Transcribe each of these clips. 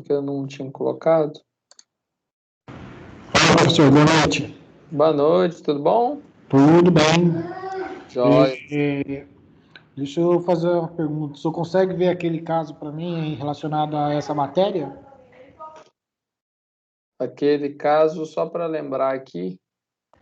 que eu não tinha colocado. Fala, professor, boa noite. Boa noite, tudo bom? Tudo bem. Jóia. Deixa eu fazer uma pergunta. O senhor consegue ver aquele caso para mim relacionado a essa matéria? Aquele caso, só para lembrar aqui.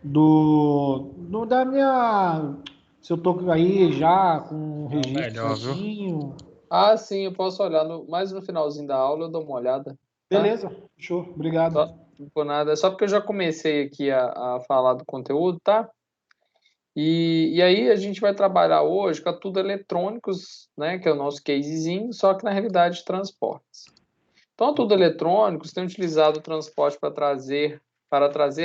Da minha. Se eu tô aí já com o registro Melhor, viu? certinho. Ah, sim, eu posso olhar mais no finalzinho da aula, eu dou uma olhada, tá? Beleza, show, obrigado. Só, não por nada, é só porque eu já comecei aqui a falar do conteúdo, tá? E aí a gente vai trabalhar hoje com a Tudo Eletrônicos, né? Que é o nosso casezinho, só que na realidade de transportes. Então, a Tudo Eletrônicos tem utilizado o transporte para trazer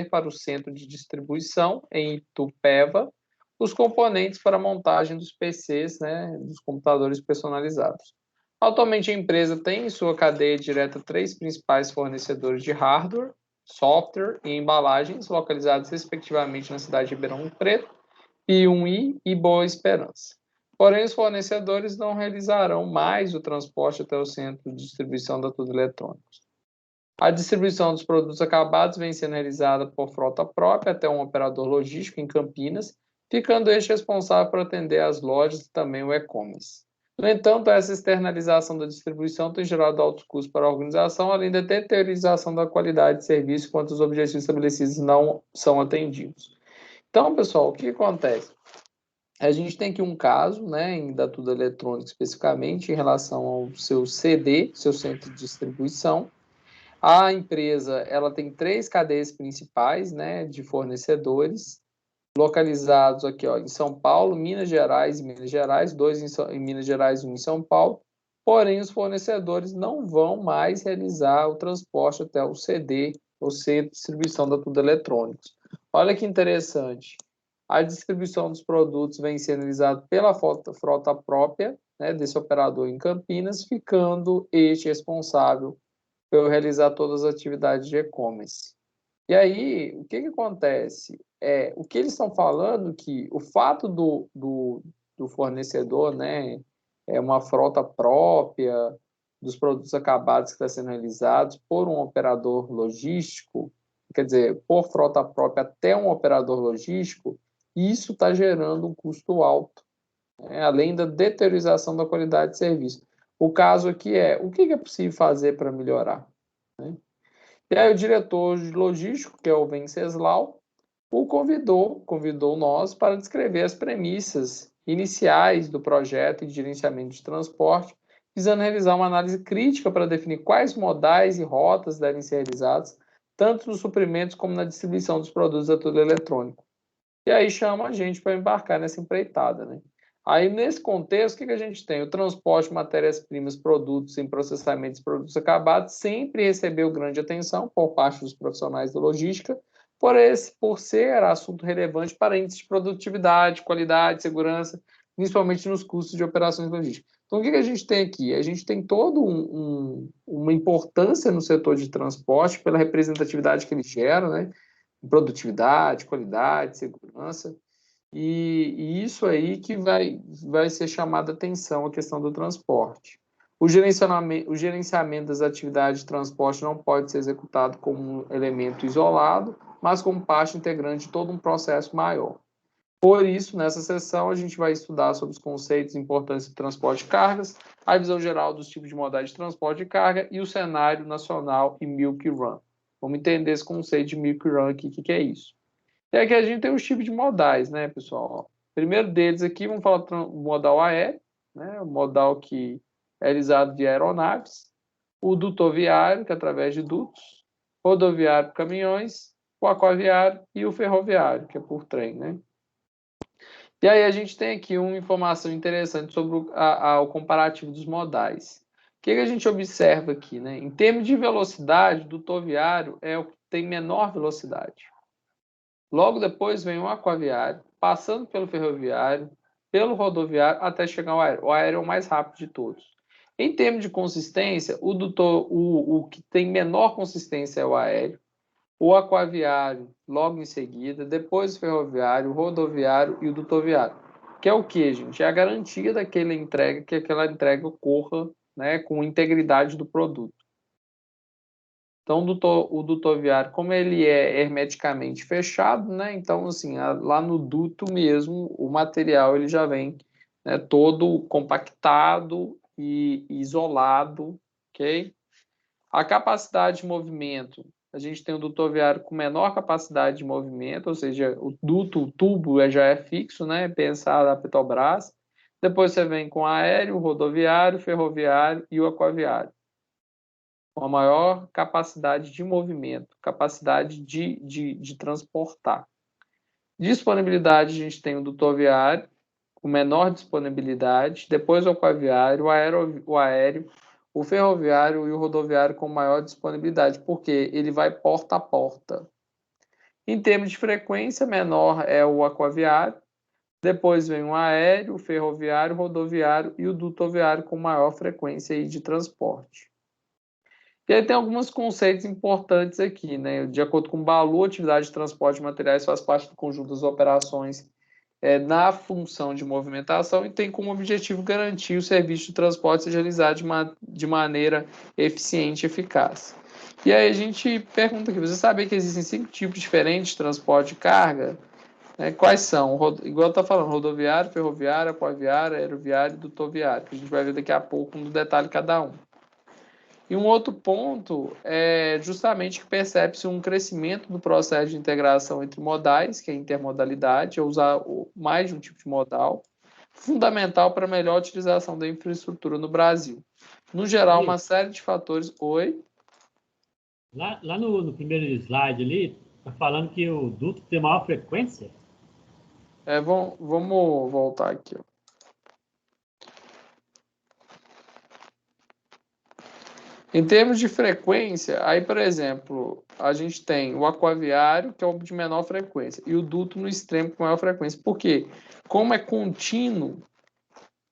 para o centro de distribuição, em Itupeva, os componentes para a montagem dos PCs, né, dos computadores personalizados. Atualmente, a empresa tem em sua cadeia direta três principais fornecedores de hardware, software e embalagens, localizados respectivamente na cidade de Ribeirão Preto, Piumhi e Boa Esperança. Porém, os fornecedores não realizarão mais o transporte até o centro de distribuição da Tudo Eletrônicos. A distribuição dos produtos acabados vem sendo realizada por frota própria até um operador logístico em Campinas, ficando este responsável por atender as lojas e também o e-commerce. No entanto, essa externalização da distribuição tem gerado altos custos para a organização, além da deteriorização da qualidade de serviço, quando os objetivos estabelecidos não são atendidos. Então, pessoal, o que acontece? A gente tem aqui um caso, né, da Tudo Eletrônico especificamente, em relação ao seu CD, seu centro de distribuição. A empresa, ela tem três cadeias principais, né, de fornecedores, localizados aqui, ó, em São Paulo, Minas Gerais e Minas Gerais, dois em Minas Gerais e um em São Paulo. Porém, os fornecedores não vão mais realizar o transporte até o CD, ou seja, distribuição da Tudo Eletrônicos. Olha que interessante. A distribuição dos produtos vem sendo realizada pela frota própria, né, desse operador em Campinas, ficando este responsável por realizar todas as atividades de e-commerce. E aí, o que acontece? O que eles estão falando que o fato do fornecedor, né, é uma frota própria dos produtos acabados que está sendo realizados por um operador logístico, quer dizer, por frota própria até um operador logístico, isso está gerando um custo alto, né, além da deteriorização da qualidade de serviço. O caso aqui o que é possível fazer para melhorar? Né? E aí o diretor de logístico, que é o Venceslau, o convidou nós para descrever as premissas iniciais do projeto de gerenciamento de transporte, visando realizar uma análise crítica para definir quais modais e rotas devem ser realizados, tanto nos suprimentos como na distribuição dos produtos a tudo eletrônico. E aí chama a gente para embarcar nessa empreitada, né? Aí, nesse contexto, o que a gente tem? O transporte de matérias-primas, produtos em processamento de produtos acabados sempre recebeu grande atenção por parte dos profissionais da logística, por ser assunto relevante para índices de produtividade, qualidade, segurança, principalmente nos custos de operações logísticas. Então, o que a gente tem aqui? A gente tem toda uma importância no setor de transporte pela representatividade que ele gera, né? Produtividade, qualidade, segurança. E isso aí que vai ser chamada atenção a questão do transporte. O gerenciamento das atividades de transporte não pode ser executado como um elemento isolado, mas como parte integrante de todo um processo maior. Por isso, nessa sessão, a gente vai estudar sobre os conceitos e importância do transporte de cargas, a visão geral dos tipos de modalidade de transporte de carga e o cenário nacional e Milk Run. Vamos entender esse conceito de Milk Run aqui, o que é isso? E aqui a gente tem os tipos de modais, né, pessoal? O primeiro deles aqui, vamos falar do modal aéreo, né, o modal que é realizado de aeronaves, o dutoviário, que é através de dutos, rodoviário por caminhões, o aquaviário e o ferroviário, que é por trem, né? E aí a gente tem aqui uma informação interessante sobre o comparativo dos modais. O que a gente observa aqui, né? Em termos de velocidade, o dutoviário é o que tem menor velocidade. Logo depois vem o aquaviário, passando pelo ferroviário, pelo rodoviário, até chegar ao aéreo. O aéreo é o mais rápido de todos. Em termos de consistência, o que tem menor consistência é o aéreo, o aquaviário logo em seguida, depois o ferroviário, o rodoviário e o dutoviário. Que é o que, gente? É a garantia que aquela entrega ocorra, né, com integridade do produto. Então, o duto aviário, como ele é hermeticamente fechado, né? Então, assim, lá no duto mesmo, o material ele já vem, né, todo compactado e isolado, ok? A capacidade de movimento, a gente tem o duto aviário com menor capacidade de movimento, ou seja, o duto, o tubo já é fixo, né? Pensado a Petrobras. Depois você vem com aéreo, rodoviário, ferroviário e o aquaviário. Com a maior capacidade de movimento, capacidade de transportar. Disponibilidade, a gente tem o duto aviário, com menor disponibilidade, depois o aquaviário, o aéreo, o ferroviário e o rodoviário com maior disponibilidade, porque ele vai porta a porta. Em termos de frequência, menor é o aquaviário, depois vem o aéreo, o ferroviário, o rodoviário e o duto aviário com maior frequência de transporte. E aí tem alguns conceitos importantes aqui, né? De acordo com o Balu, a atividade de transporte de materiais faz parte do conjunto das operações na função de movimentação e tem como objetivo garantir o serviço de transporte seja realizado de maneira eficiente e eficaz. E aí a gente pergunta aqui, você sabia que existem 5 tipos diferentes de transporte de carga? Quais são? Igual está falando, rodoviário, ferroviário, aquaviário, aeroviário e dutoviário, que a gente vai ver daqui a pouco no detalhe cada um. E um outro ponto é justamente que percebe-se um crescimento do processo de integração entre modais, que é a intermodalidade, é usar mais de um tipo de modal, fundamental para a melhor utilização da infraestrutura no Brasil. No geral, uma série de fatores. Oi? Lá no primeiro slide ali, tá falando que o duto tem maior frequência? Vamos voltar aqui. Ó. Em termos de frequência, aí, por exemplo, a gente tem o aquaviário, que é o de menor frequência, e o duto no extremo com maior frequência. Por quê? Como é contínuo,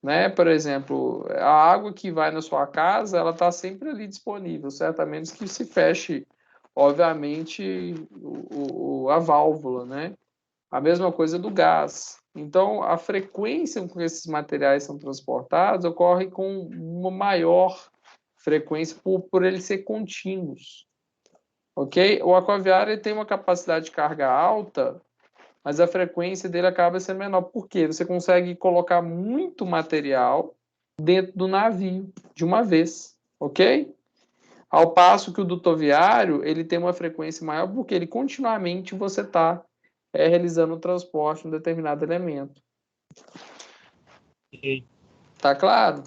né? Por exemplo, a água que vai na sua casa, ela está sempre ali disponível, certo? A menos que se feche, obviamente, a válvula, né? A mesma coisa do gás. Então, a frequência com que esses materiais são transportados ocorre com uma maior frequência por eles ser contínuos, ok? O aquaviário tem uma capacidade de carga alta, mas a frequência dele acaba sendo menor. Por quê? Você consegue colocar muito material dentro do navio de uma vez, ok? Ao passo que o dutoviário, ele tem uma frequência maior porque ele continuamente você está realizando o transporte de um determinado elemento. Tá claro?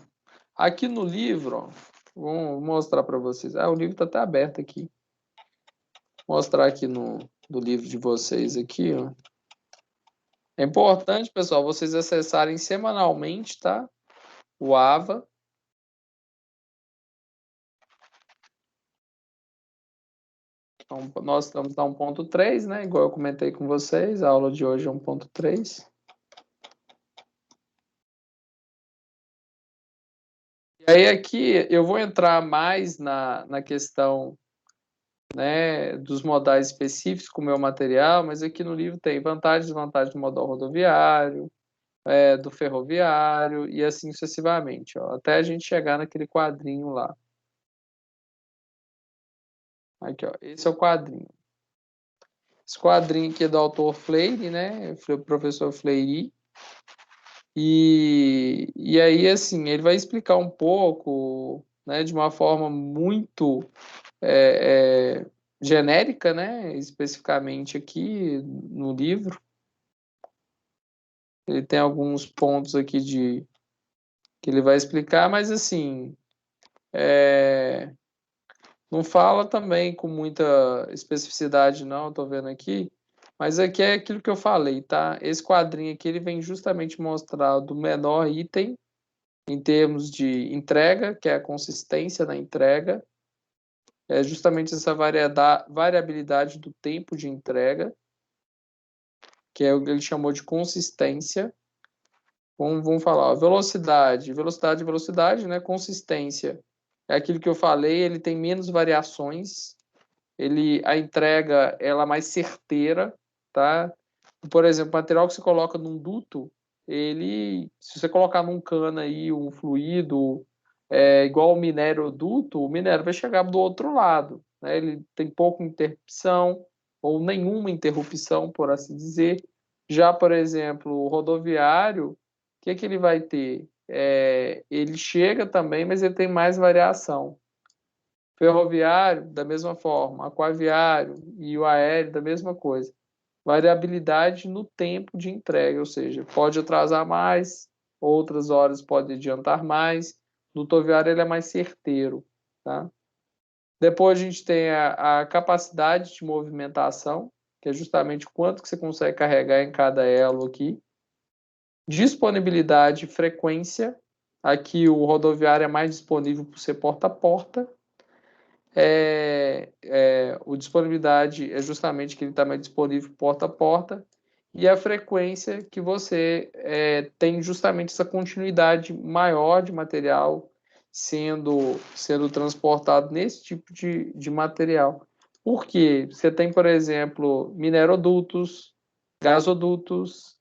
Aqui no livro, ó, vou mostrar para vocês. O livro está até aberto aqui. Vou mostrar aqui do livro de vocês aqui, ó. É importante, pessoal, vocês acessarem semanalmente, tá? O AVA. Então, nós estamos na 1.3, né? Igual eu comentei com vocês, a aula de hoje é 1.3. E aí aqui eu vou entrar mais na questão, né, dos modais específicos com o meu material, mas aqui no livro tem vantagens e desvantagens do modal rodoviário, do ferroviário e assim sucessivamente, ó, até a gente chegar naquele quadrinho lá. Aqui, ó, esse é o quadrinho. Esse quadrinho aqui é do autor Freire, né, o professor Freire. E aí, assim, ele vai explicar um pouco, né, de uma forma muito genérica, né, especificamente aqui no livro. Ele tem alguns pontos aqui que ele vai explicar, mas assim, não fala também com muita especificidade, não, estou vendo aqui. Mas aqui é aquilo que eu falei, tá? Esse quadrinho aqui ele vem justamente mostrar do menor item em termos de entrega, que é a consistência da entrega, é justamente essa variabilidade do tempo de entrega, que é o que ele chamou de consistência. Vamos falar, ó, velocidade, né? Consistência é aquilo que eu falei, ele tem menos variações, a entrega ela é mais certeira, tá? Por exemplo, o material que você coloca num duto, se você colocar num cano aí um fluido igual o minério duto, o minério vai chegar do outro lado. né? Ele tem pouca interrupção, ou nenhuma interrupção, por assim dizer. Já, por exemplo, o rodoviário, o que que ele vai ter? Ele chega também, mas ele tem mais variação. Ferroviário, da mesma forma, aquaviário e o aéreo, da mesma coisa. Variabilidade no tempo de entrega, ou seja, pode atrasar mais, outras horas pode adiantar mais. No rodoviário ele é mais certeiro, tá? Depois a gente tem a capacidade de movimentação, que é justamente quanto que você consegue carregar em cada elo aqui. Disponibilidade e frequência. Aqui o rodoviário é mais disponível por ser porta a porta. O disponibilidade é justamente que ele está mais disponível porta a porta. E a frequência que você tem justamente essa continuidade maior de material sendo transportado nesse tipo de material. Por quê? Você tem, por exemplo, minerodutos, gasodutos.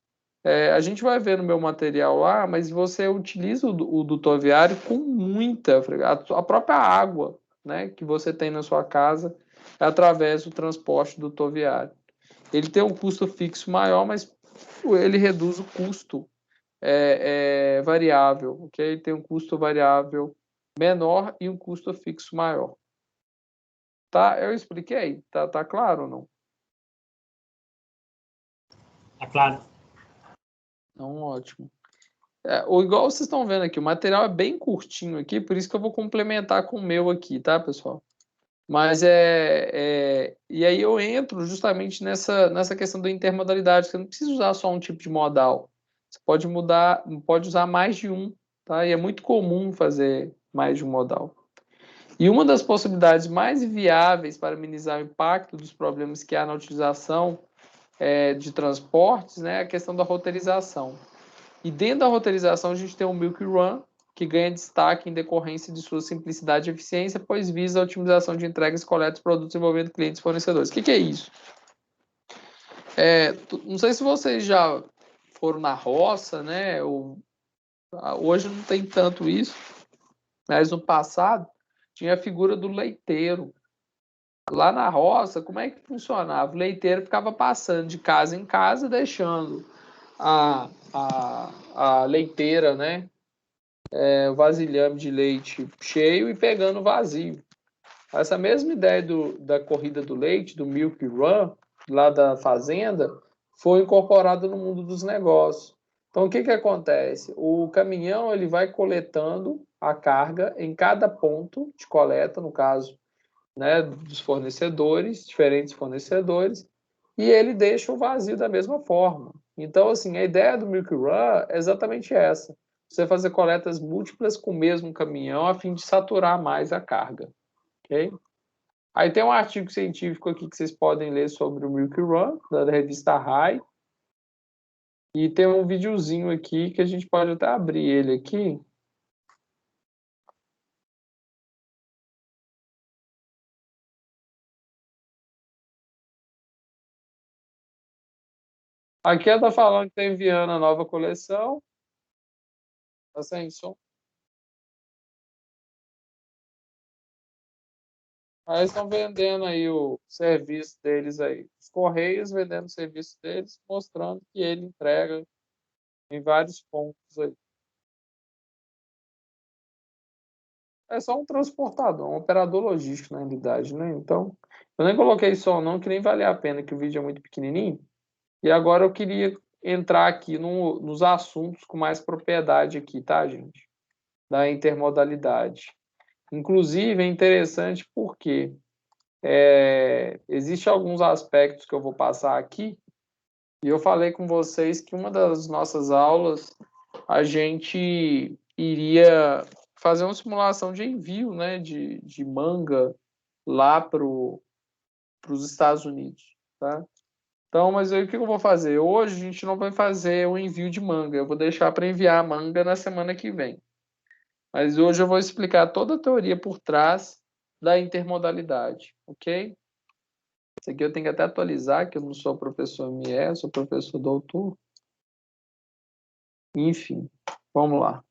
A gente vai ver no meu material lá, mas você utiliza o dutoviário com muita frequência. A própria água, né, que você tem na sua casa é através do transporte dutoviário. Ele tem um custo fixo maior, mas ele reduz o custo variável, ok? Ele tem um custo variável menor e um custo fixo maior. Tá? Eu expliquei? Tá claro ou não? Tá claro. Então, ótimo. Igual vocês estão vendo aqui, o material é bem curtinho aqui, por isso que eu vou complementar com o meu aqui, tá, pessoal? Mas e aí eu entro justamente nessa questão da intermodalidade. Você não precisa usar só um tipo de modal. Você pode usar mais de um, tá? E é muito comum fazer mais de um modal. E uma das possibilidades mais viáveis para minimizar o impacto dos problemas que há na utilização de transportes, né, é a questão da roteirização. E dentro da roteirização a gente tem o Milk Run, que ganha destaque em decorrência de sua simplicidade e eficiência, pois visa a otimização de entregas, coletas, produtos envolvendo clientes e fornecedores. O que é isso? Não sei se vocês já foram na roça, né? Hoje não tem tanto isso, mas no passado tinha a figura do leiteiro. Lá na roça, como é que funcionava? O leiteiro ficava passando de casa em casa, deixando a leiteira, né? O vasilhame de leite cheio e pegando vazio. Essa mesma ideia da corrida do leite, do Milk Run, lá da fazenda, foi incorporada no mundo dos negócios. Então, o que acontece? O caminhão ele vai coletando a carga em cada ponto de coleta, no caso, né, dos fornecedores, diferentes fornecedores, e ele deixa o vazio da mesma forma. Então, assim, a ideia do Milk Run é exatamente essa. Você fazer coletas múltiplas com o mesmo caminhão a fim de saturar mais a carga. Ok? Aí tem um artigo científico aqui que vocês podem ler sobre o Milk Run, da revista Rai. E tem um videozinho aqui que a gente pode até abrir ele aqui. Aqui ela está falando que está enviando a nova coleção. Está sem som. Aí eles estão vendendo aí o serviço deles aí. Os Correios vendendo o serviço deles, mostrando que ele entrega em vários pontos aí. É só um transportador, um operador logístico, na realidade, né? Então, eu nem coloquei som não, que nem vale a pena, que o vídeo é muito pequenininho. E agora eu queria entrar aqui nos assuntos com mais propriedade aqui, tá, gente? Da intermodalidade. Inclusive, é interessante porque existem alguns aspectos que eu vou passar aqui, e eu falei com vocês que uma das nossas aulas a gente iria fazer uma simulação de envio, né, de manga lá para os Estados Unidos, tá? Então, mas aí o que eu vou fazer? Hoje a gente não vai fazer o envio de manga, eu vou deixar para enviar a manga na semana que vem. Mas hoje eu vou explicar toda a teoria por trás da intermodalidade, ok? Isso aqui eu tenho que até atualizar, que eu não sou professor ME, sou professor doutor. Enfim, vamos lá.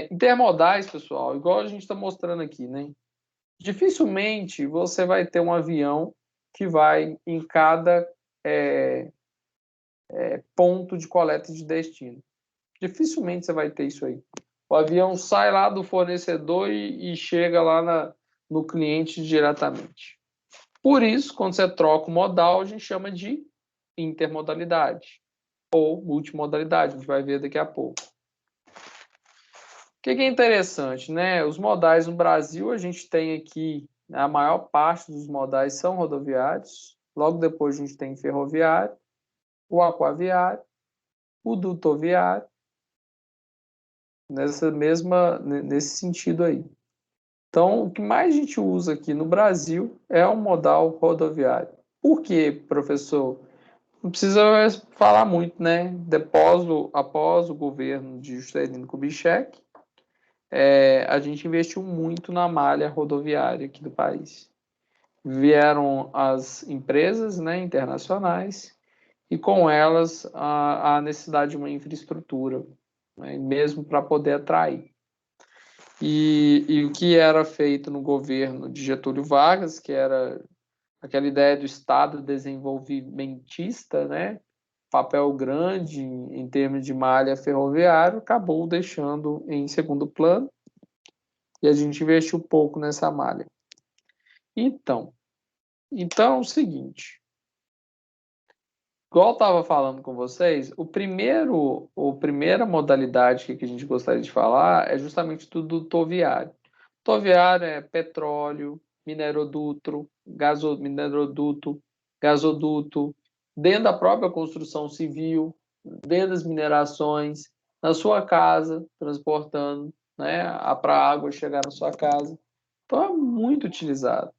Intermodais, pessoal, igual a gente está mostrando aqui, né? dificilmente você vai ter um avião que vai em cada ponto de coleta de destino. Dificilmente você vai ter isso aí. O avião sai lá do fornecedor e chega lá no cliente diretamente. Por isso, quando você troca o modal, a gente chama de intermodalidade ou multimodalidade, a gente vai ver daqui a pouco. O que é interessante, né? Os modais no Brasil, a gente tem aqui, a maior parte dos modais são rodoviários, logo depois a gente tem ferroviário, o aquaviário, o dutoviário, nesse sentido aí. Então, o que mais a gente usa aqui no Brasil é o modal rodoviário. Por quê, professor? Não precisa falar muito, né? Após o governo de Juscelino Kubitschek, a gente investiu muito na malha rodoviária aqui do país. Vieram as empresas, né, internacionais e com elas a necessidade de uma infraestrutura, né, mesmo para poder atrair. E o que era feito no governo de Getúlio Vargas, que era aquela ideia do Estado desenvolvimentista, né, papel grande em termos de malha ferroviária, acabou deixando em segundo plano e a gente investiu pouco nessa malha. Então é o seguinte, igual eu estava falando com vocês, a primeira modalidade que a gente gostaria de falar é justamente do dutoviário. Dutoviário é petróleo, mineroduto, gasoduto, dentro da própria construção civil, dentro das minerações, na sua casa, transportando, né, para a água chegar na sua casa. Então é muito utilizado,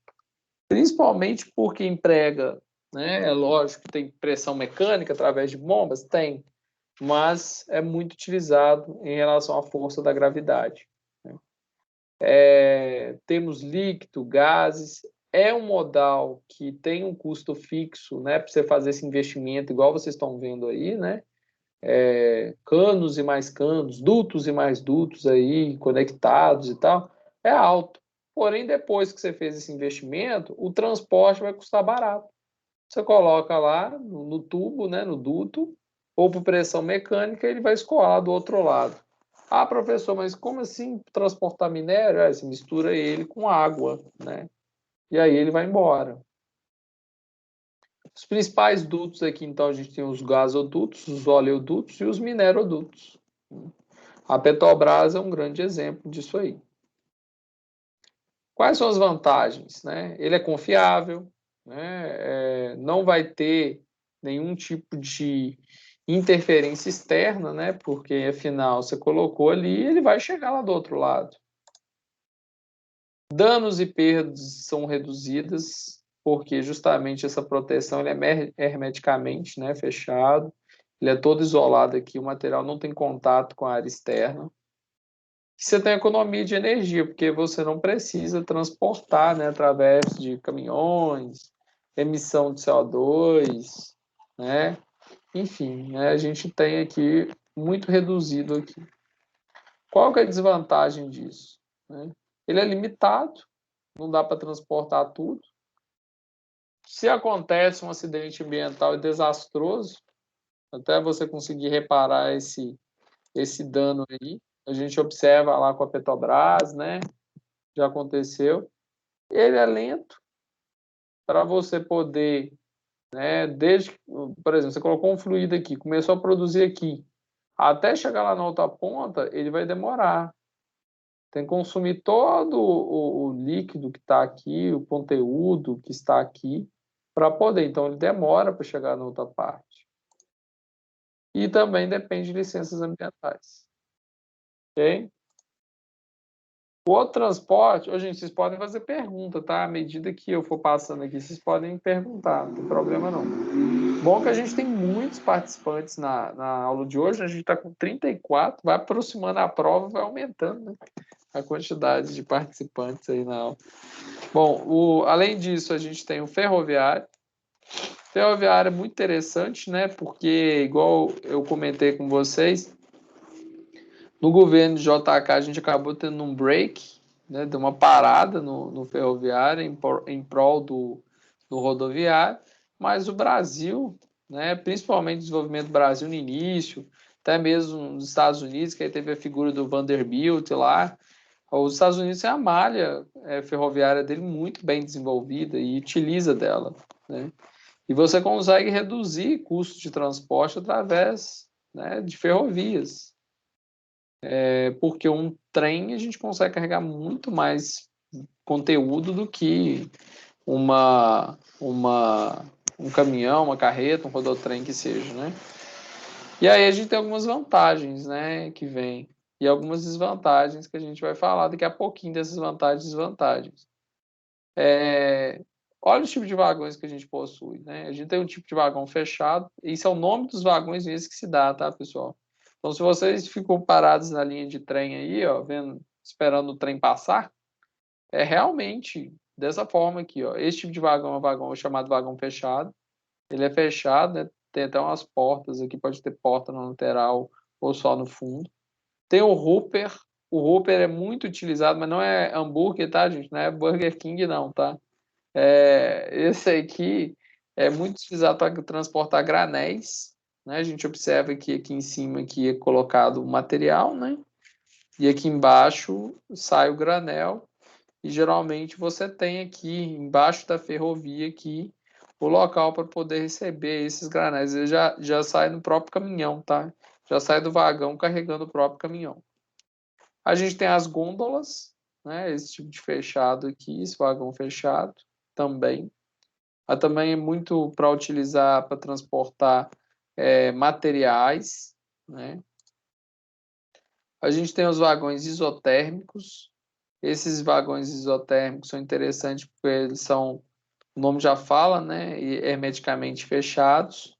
principalmente porque emprega, né? É lógico que tem pressão mecânica através de bombas, tem, mas é muito utilizado em relação à força da gravidade. Temos líquido, gases, é um modal que tem um custo fixo, né, para você fazer esse investimento, igual vocês estão vendo aí, né? Canos e mais canos, dutos e mais dutos aí, conectados e tal, é alto. Porém, depois que você fez esse investimento, o transporte vai custar barato. Você coloca lá no tubo, né, no duto, ou por pressão mecânica, ele vai escoar do outro lado. Ah, professor, mas como assim transportar minério? Você mistura ele com água, né? E aí ele vai embora. Os principais dutos aqui, então, a gente tem os gasodutos, os oleodutos e os minerodutos. A Petrobras é um grande exemplo disso aí. Quais são as vantagens, né? Ele é confiável, né? Não vai ter nenhum tipo de interferência externa, né? Porque afinal você colocou ali, ele vai chegar lá do outro lado. Danos e perdas são reduzidas, porque justamente essa proteção ele é hermeticamente, né, fechado, ele é todo isolado aqui, o material não tem contato com a área externa. Você tem economia de energia, porque você não precisa transportar, né, através de caminhões, emissão de CO2, né? Enfim, né, a gente tem aqui muito reduzido aqui. Qual que é a desvantagem disso, né? Ele é limitado, não dá para transportar tudo. Se acontece um acidente ambiental desastroso, até você conseguir reparar esse dano aí, a gente observa lá com a Petrobras, né? Já aconteceu. Ele é lento para você poder, né? Desde, por exemplo, você colocou um fluido aqui, começou a produzir aqui, até chegar lá na outra ponta, ele vai demorar. Tem que consumir todo o líquido que está aqui, o conteúdo que está aqui, para poder. Então, ele demora para chegar na outra parte. E também depende de licenças ambientais. Ok? O outro transporte, gente, vocês podem fazer pergunta, tá? À medida que eu for passando aqui, vocês podem perguntar, não tem problema não. Bom que a gente tem muitos participantes na aula de hoje, a gente está com 34, vai aproximando a prova, vai aumentando, né? A quantidade de participantes aí na aula. Bom, além disso, a gente tem o ferroviário. O ferroviário é muito interessante, né? Porque, igual eu comentei com vocês, no governo de JK a gente acabou tendo um break, né, deu uma parada no ferroviário em prol do rodoviário, mas o Brasil, né, principalmente o desenvolvimento do Brasil no início, até mesmo nos Estados Unidos, que aí teve a figura do Vanderbilt lá, os Estados Unidos tem a malha ferroviária dele muito bem desenvolvida e utiliza dela, né? E você consegue reduzir custos de transporte através, né, de ferrovias. Porque um trem a gente consegue carregar muito mais conteúdo do que um caminhão, uma carreta, um rodotrem que seja, né? E aí a gente tem algumas vantagens, né, que vem, e algumas desvantagens que a gente vai falar daqui a pouquinho dessas vantagens e desvantagens. Olha o tipo de vagões que a gente possui, né? A gente tem um tipo de vagão fechado, e isso é o nome dos vagões mesmo que se dá, tá, pessoal? Então, se vocês ficam parados na linha de trem aí, ó, esperando o trem passar, é realmente dessa forma aqui, ó. Esse tipo de vagão é um vagão chamado vagão fechado. Ele é fechado, né? Tem até umas portas aqui, pode ter porta na lateral ou só no fundo. Tem o Hopper. O Hopper é muito utilizado, mas não é hambúrguer, tá, gente? Não é Burger King, não, tá? Esse aqui é muito utilizado para transportar granéis, né? A gente observa que aqui em cima aqui é colocado o material, né? E aqui embaixo sai o granel. E geralmente você tem aqui embaixo da ferrovia aqui o local para poder receber esses granéis. Ele já sai no próprio caminhão, tá? Já sai do vagão carregando o próprio caminhão. A gente tem as gôndolas, né? Esse tipo de fechado aqui, esse vagão fechado também. Também é muito para utilizar para transportar materiais, né? A gente tem os vagões isotérmicos. Esses vagões isotérmicos são interessantes porque eles são, o nome já fala, né? Hermeticamente fechados.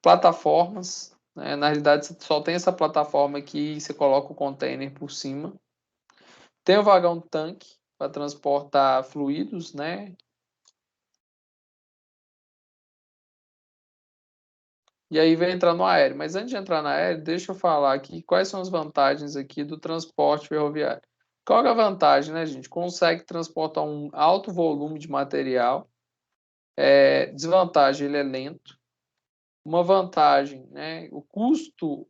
Plataformas, né? Na realidade, você só tem essa plataforma aqui e você coloca o container por cima. Tem o vagão tanque para transportar fluidos, né? E aí vai entrar no aéreo. Mas antes de entrar no aéreo, deixa eu falar aqui quais são as vantagens aqui do transporte ferroviário. Qual é a vantagem, né, gente? Consegue transportar um alto volume de material. Desvantagem, ele é lento. Uma vantagem, né? O custo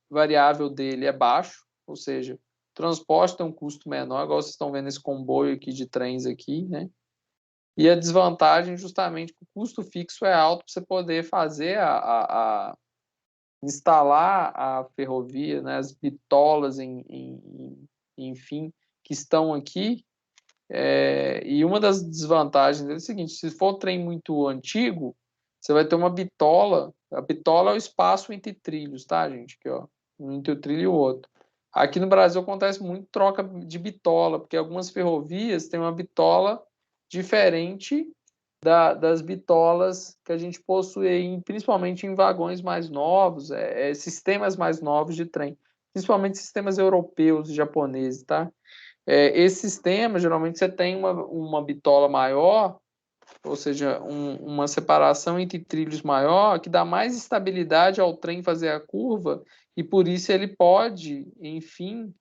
variável dele é baixo, ou seja, o transporte tem um custo menor, igual vocês estão vendo esse comboio aqui de trens aqui, né? E a desvantagem, justamente, que o custo fixo é alto para você poder fazer instalar a ferrovia, né, as bitolas, enfim, que estão aqui. E uma das desvantagens é o seguinte: se for um trem muito antigo, você vai ter uma bitola. A bitola é o espaço entre trilhos, tá, gente? Aqui, ó, entre o trilho e o outro. Aqui no Brasil acontece muito troca de bitola, porque algumas ferrovias têm uma bitola diferente das bitolas que a gente possui, principalmente em vagões mais novos, sistemas mais novos de trem, principalmente sistemas europeus e japoneses, tá? Esse sistema, geralmente você tem uma bitola maior, ou seja, uma separação entre trilhos maior, que dá mais estabilidade ao trem fazer a curva, e por isso ele pode, enfim,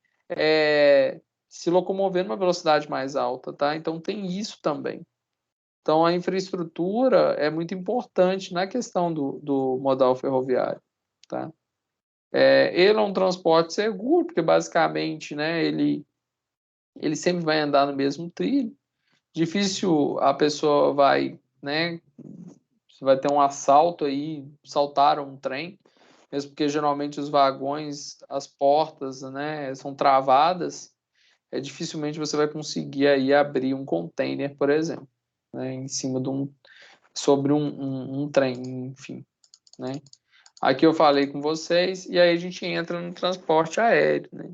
se locomover numa velocidade mais alta, tá? Então tem isso também. Então, a infraestrutura é muito importante na questão do modal ferroviário, tá? Ele é um transporte seguro, porque basicamente, né, ele sempre vai andar no mesmo trilho. Difícil a pessoa né, vai ter um assalto aí, saltaram um trem, mesmo porque geralmente os vagões, as portas, né, são travadas, dificilmente você vai conseguir aí abrir um container, por exemplo, né, em cima sobre um trem, enfim, né? Aqui eu falei com vocês, e aí a gente entra no transporte aéreo, né?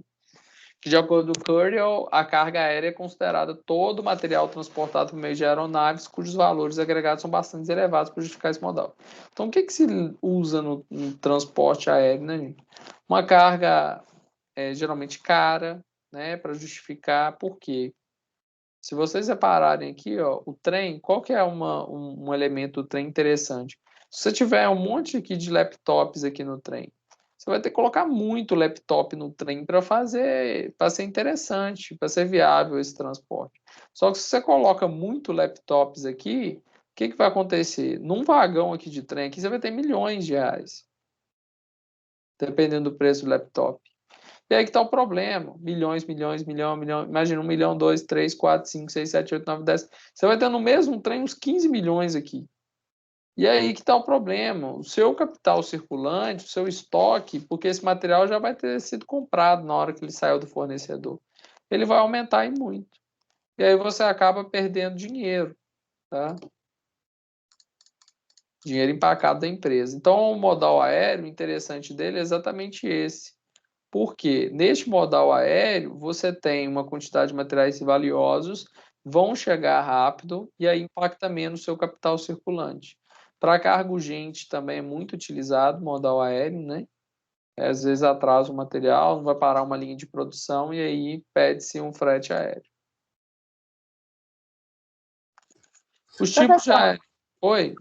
Que, de acordo com o Curiel, a carga aérea é considerada todo o material transportado por meio de aeronaves cujos valores agregados são bastante elevados para justificar esse modal. Então, o que se usa no transporte aéreo, né, gente? Uma carga geralmente cara, né, para justificar. Por quê? Se vocês repararem aqui, ó, o trem, qual que é um elemento do trem interessante? Se você tiver um monte aqui de laptops aqui no trem, você vai ter que colocar muito laptop no trem para ser interessante, para ser viável esse transporte. Só que se você coloca muito laptops aqui, o que vai acontecer? Num vagão aqui de trem, aqui você vai ter milhões de reais, dependendo do preço do laptop. E aí que está o problema. Milhões. Imagina 1 milhão, 2, 3, 4, 5, 6, 7, 8, 9, 10. Você vai ter no mesmo trem uns 15 milhões aqui. E aí que está o problema. O seu capital circulante, o seu estoque, porque esse material já vai ter sido comprado na hora que ele saiu do fornecedor. Ele vai aumentar e muito. E aí você acaba perdendo dinheiro, tá? Dinheiro empacado da empresa. Então, o modal aéreo, o interessante dele é exatamente esse. Porque neste modal aéreo, você tem uma quantidade de materiais valiosos, vão chegar rápido e aí impacta menos o seu capital circulante. Para carga urgente também é muito utilizado o modal aéreo, né? Às vezes atrasa o material, não vai parar uma linha de produção e aí pede-se um frete aéreo. Os tipos Professor, já... Oi?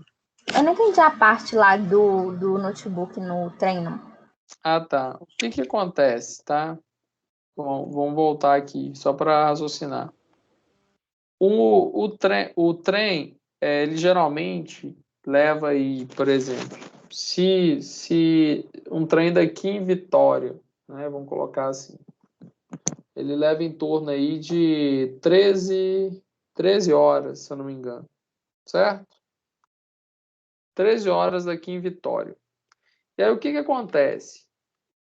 eu não entendi a parte lá do notebook no treino. Ah, tá. O que acontece, tá? Bom, vamos voltar aqui, só para raciocinar. O trem ele geralmente leva aí, por exemplo, se um trem daqui em Vitória, né, vamos colocar assim, ele leva em torno aí de 13 horas, se eu não me engano, certo? 13 horas daqui em Vitória. E aí o que acontece?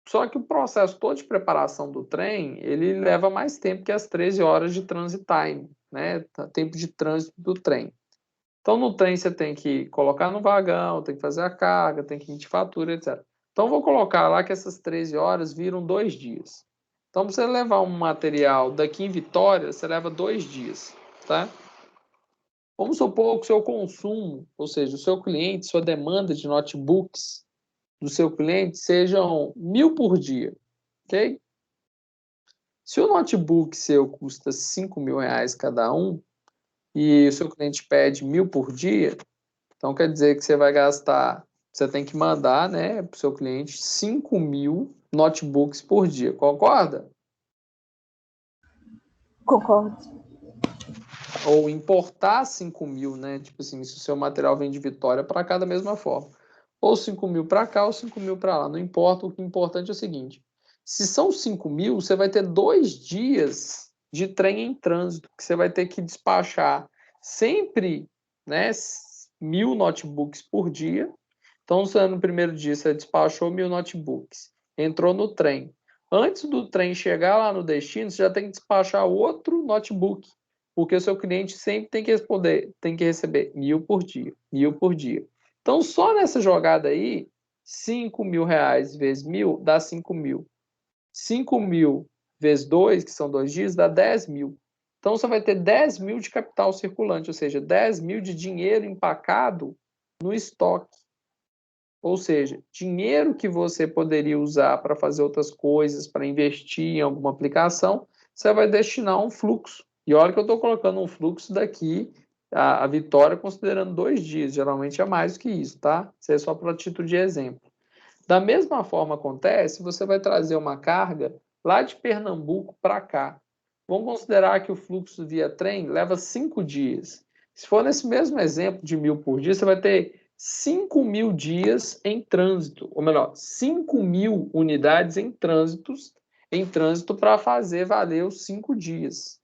Só que o processo todo de preparação do trem, ele leva mais tempo que as 13 horas de transit time, né? Tempo de trânsito do trem. Então, no trem, você tem que colocar no vagão, tem que fazer a carga, tem que emitir fatura, etc. Então, vou colocar lá que essas 13 horas viram 2 dias. Então, para você levar um material daqui em Vitória, você leva 2 dias, tá? Vamos supor que o seu consumo, ou seja, o seu cliente, sua demanda de notebooks do seu cliente sejam 1.000 por dia, ok? Se o notebook seu custa 5 mil reais cada um e o seu cliente pede 1.000 por dia, então quer dizer que você vai gastar, você tem que mandar, né, para o seu cliente 5.000 notebooks por dia, concorda? Concordo. Ou importar 5.000, né? Tipo assim, se o seu material vem de Vitória para cá da mesma forma. Ou 5.000 para cá ou 5.000 para lá. Não importa, o que é importante é o seguinte: se são 5.000, você vai ter 2 dias de trem em trânsito, que você vai ter que despachar sempre, né, 1.000 notebooks por dia. Então, no primeiro dia, você despachou 1.000 notebooks, entrou no trem. Antes do trem chegar lá no destino, você já tem que despachar outro notebook, porque o seu cliente sempre tem que receber 1.000 por dia, 1.000 por dia. Então, só nessa jogada aí, 5 mil reais vezes 1.000 dá 5 mil. 5 mil vezes 2, que são 2 dias, dá 10 mil. Então, você vai ter 10 mil de capital circulante, ou seja, 10 mil de dinheiro empacado no estoque. Ou seja, dinheiro que você poderia usar para fazer outras coisas, para investir em alguma aplicação, você vai destinar a um fluxo. E olha que eu estou colocando um fluxo daqui, a Vitória, considerando 2 dias. Geralmente é mais do que isso, tá? Isso é só para título de exemplo. Da mesma forma acontece, você vai trazer uma carga lá de Pernambuco para cá. Vamos considerar que o fluxo via trem leva 5 dias. Se for nesse mesmo exemplo de 1.000 por dia, você vai ter 5.000 dias em trânsito, ou melhor, 5.000 unidades em trânsito para fazer valer os 5 dias.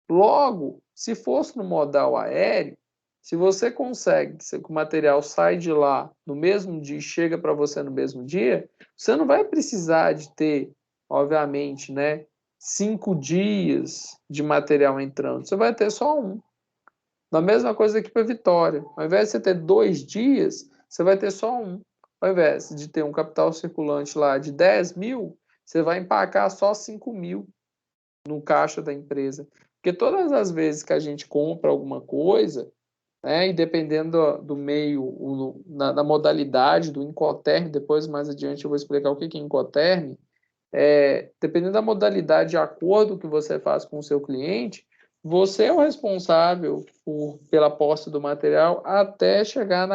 Logo, se fosse no modal aéreo, se você consegue que o material sai de lá no mesmo dia e chega para você no mesmo dia, você não vai precisar de ter, obviamente, né, 5 dias de material entrando. Você vai ter só um. Da mesma coisa aqui para Vitória. Ao invés de você ter 2 dias, você vai ter só um. Ao invés de ter um capital circulante lá de 10 mil, você vai empacar só 5 mil no caixa da empresa. Porque todas as vezes que a gente compra alguma coisa, né, e dependendo do meio, na modalidade do Incoterm, depois mais adiante eu vou explicar o que é Incoterm, dependendo da modalidade de acordo que você faz com o seu cliente, você é o responsável pela posse do material até chegar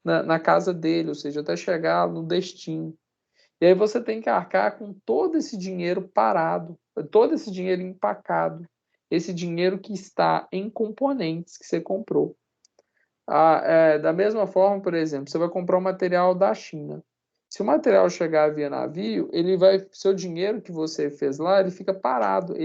na casa dele, ou seja, até chegar no destino. E aí você tem que arcar com todo esse dinheiro parado, todo esse dinheiro empacado, esse dinheiro que está em componentes que você comprou. Da mesma forma, por exemplo, você vai comprar um material da China. Se o material chegar via navio, seu dinheiro que você fez lá, ele fica parado.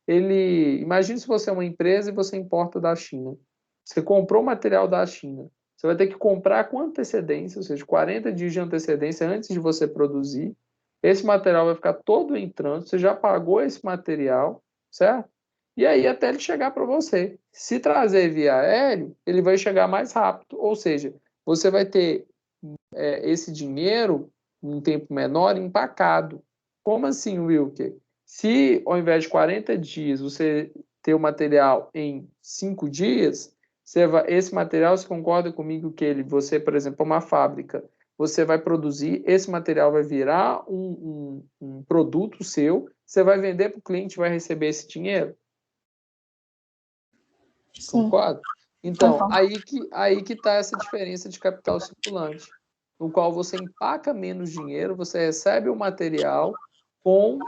Imagine se você é uma empresa e você importa da China. Você comprou o material da China. Você vai ter que comprar com antecedência, ou seja, 40 dias de antecedência antes de você produzir. Esse material vai ficar todo em trânsito. Você já pagou esse material, certo? E aí até ele chegar para você. Se trazer via aéreo, ele vai chegar mais rápido. Ou seja, você vai ter esse dinheiro num tempo menor empacado. Como assim, Wilker? Se ao invés de 40 dias você ter o material em 5 dias, esse material, você concorda comigo que você, por exemplo, uma fábrica, você vai produzir, esse material vai virar um produto seu, você vai vender para o cliente e vai receber esse dinheiro? Sim. Concorda? Então, aí que está essa diferença de capital circulante, no qual você empaca menos dinheiro, você recebe o material com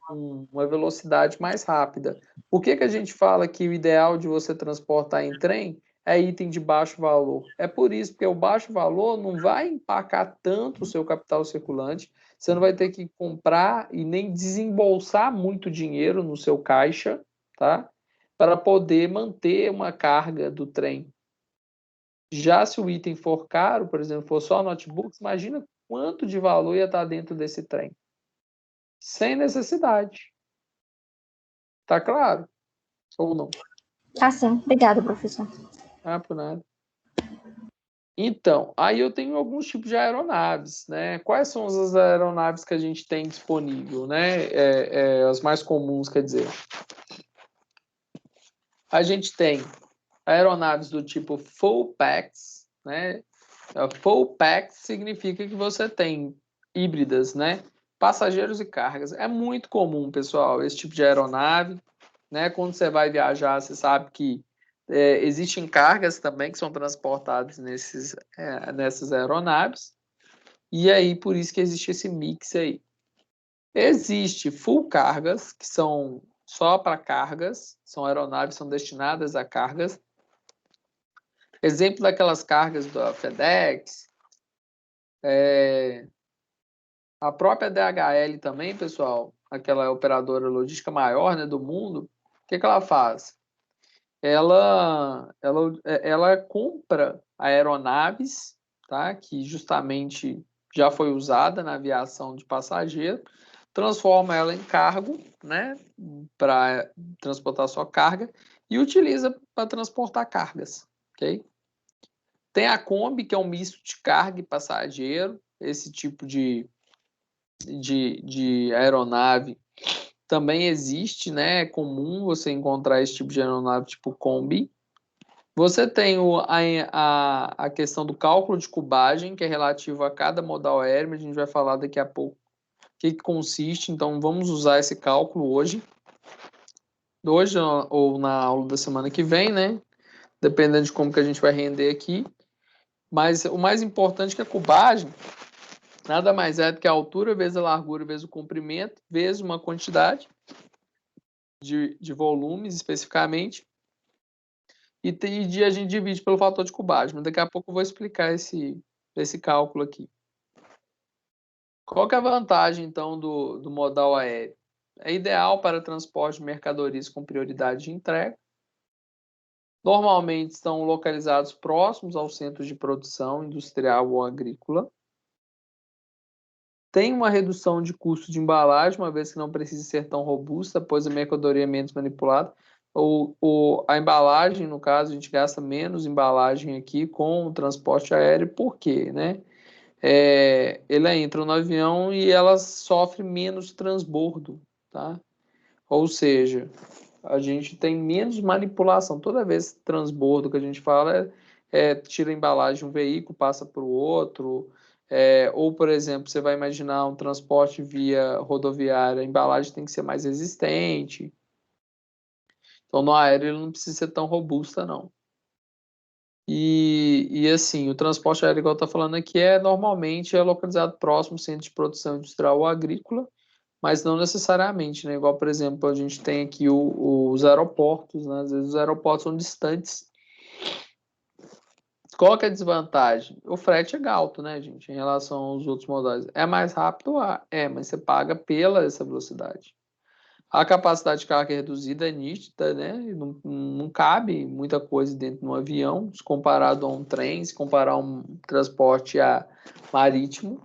uma velocidade mais rápida. Por que a gente fala que o ideal de você transportar em trem é item de baixo valor? É por isso, porque o baixo valor não vai empacar tanto o seu capital circulante, você não vai ter que comprar e nem desembolsar muito dinheiro no seu caixa, tá? Para poder manter uma carga do trem. Já se o item for caro, por exemplo, for só notebooks, imagina quanto de valor ia estar dentro desse trem. Sem necessidade. Tá claro? Ou não? Tá sim. Obrigada, professor. Ah, por nada. Então, aí eu tenho alguns tipos de aeronaves, né? Quais são as aeronaves que a gente tem disponível, né? As mais comuns, quer dizer. A gente tem aeronaves do tipo full packs, né? Full pack significa que você tem híbridas, né? Passageiros e cargas. É muito comum, pessoal, esse tipo de aeronave, né? Quando você vai viajar, você sabe que existem cargas também que são transportadas nessas aeronaves. E aí, por isso que existe esse mix aí. Existe full cargas, que são só para cargas, são aeronaves que são destinadas a cargas. Exemplo daquelas cargas da FedEx, a própria DHL também, pessoal, aquela operadora logística maior, né, do mundo, o que ela faz? Ela compra aeronaves, tá, que justamente já foi usada na aviação de passageiro, transforma ela em cargo, né, para transportar sua carga e utiliza para transportar cargas, ok? Tem a Kombi, que é um misto de carga e passageiro, esse tipo de aeronave também existe, né? É comum você encontrar esse tipo de aeronave tipo Kombi. Você tem a questão do cálculo de cubagem, que é relativo a cada modal aéreo, mas a gente vai falar daqui a pouco o que consiste, então vamos usar esse cálculo hoje ou na aula da semana que vem, né? Dependendo de como que a gente vai render aqui. Mas o mais importante é que a cubagem nada mais é do que a altura vezes a largura vezes o comprimento, vezes uma quantidade de volumes especificamente, e a gente divide pelo fator de cubagem. Mas daqui a pouco eu vou explicar esse cálculo aqui. Qual que é a vantagem, então, do modal aéreo? É ideal para transporte de mercadorias com prioridade de entrega. Normalmente estão localizados próximos aos centros de produção industrial ou agrícola. Tem uma redução de custo de embalagem, uma vez que não precisa ser tão robusta, pois a mercadoria é menos manipulada. A embalagem, no caso, a gente gasta menos embalagem aqui com o transporte aéreo, por quê, né? Ela entra no avião e ela sofre menos transbordo, tá? Ou seja, a gente tem menos manipulação. Toda vez transbordo que a gente fala tira a embalagem de um veículo, passa para o outro. Ou, por exemplo, você vai imaginar um transporte via rodoviária, a embalagem tem que ser mais resistente. Então, no aéreo, ele não precisa ser tão robusta, não. E assim, o transporte aéreo, igual está falando aqui, normalmente é localizado próximo ao centro de produção industrial ou agrícola, mas não necessariamente, né? Igual, por exemplo, a gente tem aqui os aeroportos, né? Às vezes os aeroportos são distantes. Qual que é a desvantagem? O frete é alto, né, gente, em relação aos outros modais. É mais rápido? Mas você paga pela essa velocidade. A capacidade de carga reduzida é nítida, né? Não cabe muita coisa dentro de um avião, se comparado a um trem, se comparar a um transporte marítimo.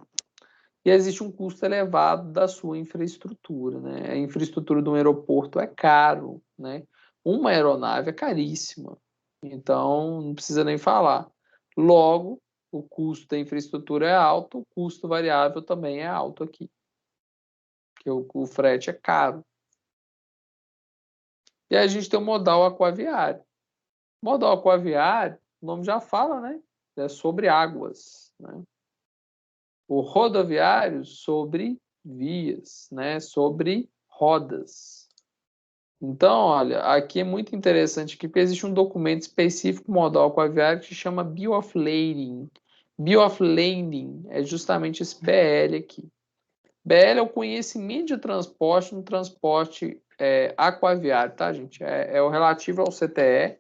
E existe um custo elevado da sua infraestrutura, né? A infraestrutura de um aeroporto é caro, né? Uma aeronave é caríssima, então não precisa nem falar. Logo, o custo da infraestrutura é alto, o custo variável também é alto aqui, porque o frete é caro. E aí a gente tem o modal aquaviário. Modal aquaviário, o nome já fala, né? É sobre águas, né? O rodoviário sobre vias, né? Sobre rodas. Então, olha, aqui é muito interessante porque existe um documento específico modal aquaviário que se chama Bill of Lading. Bill of Lading é justamente esse BL aqui. BL é o conhecimento de transporte no transporte aquaviário, tá, gente? É o relativo ao CTE,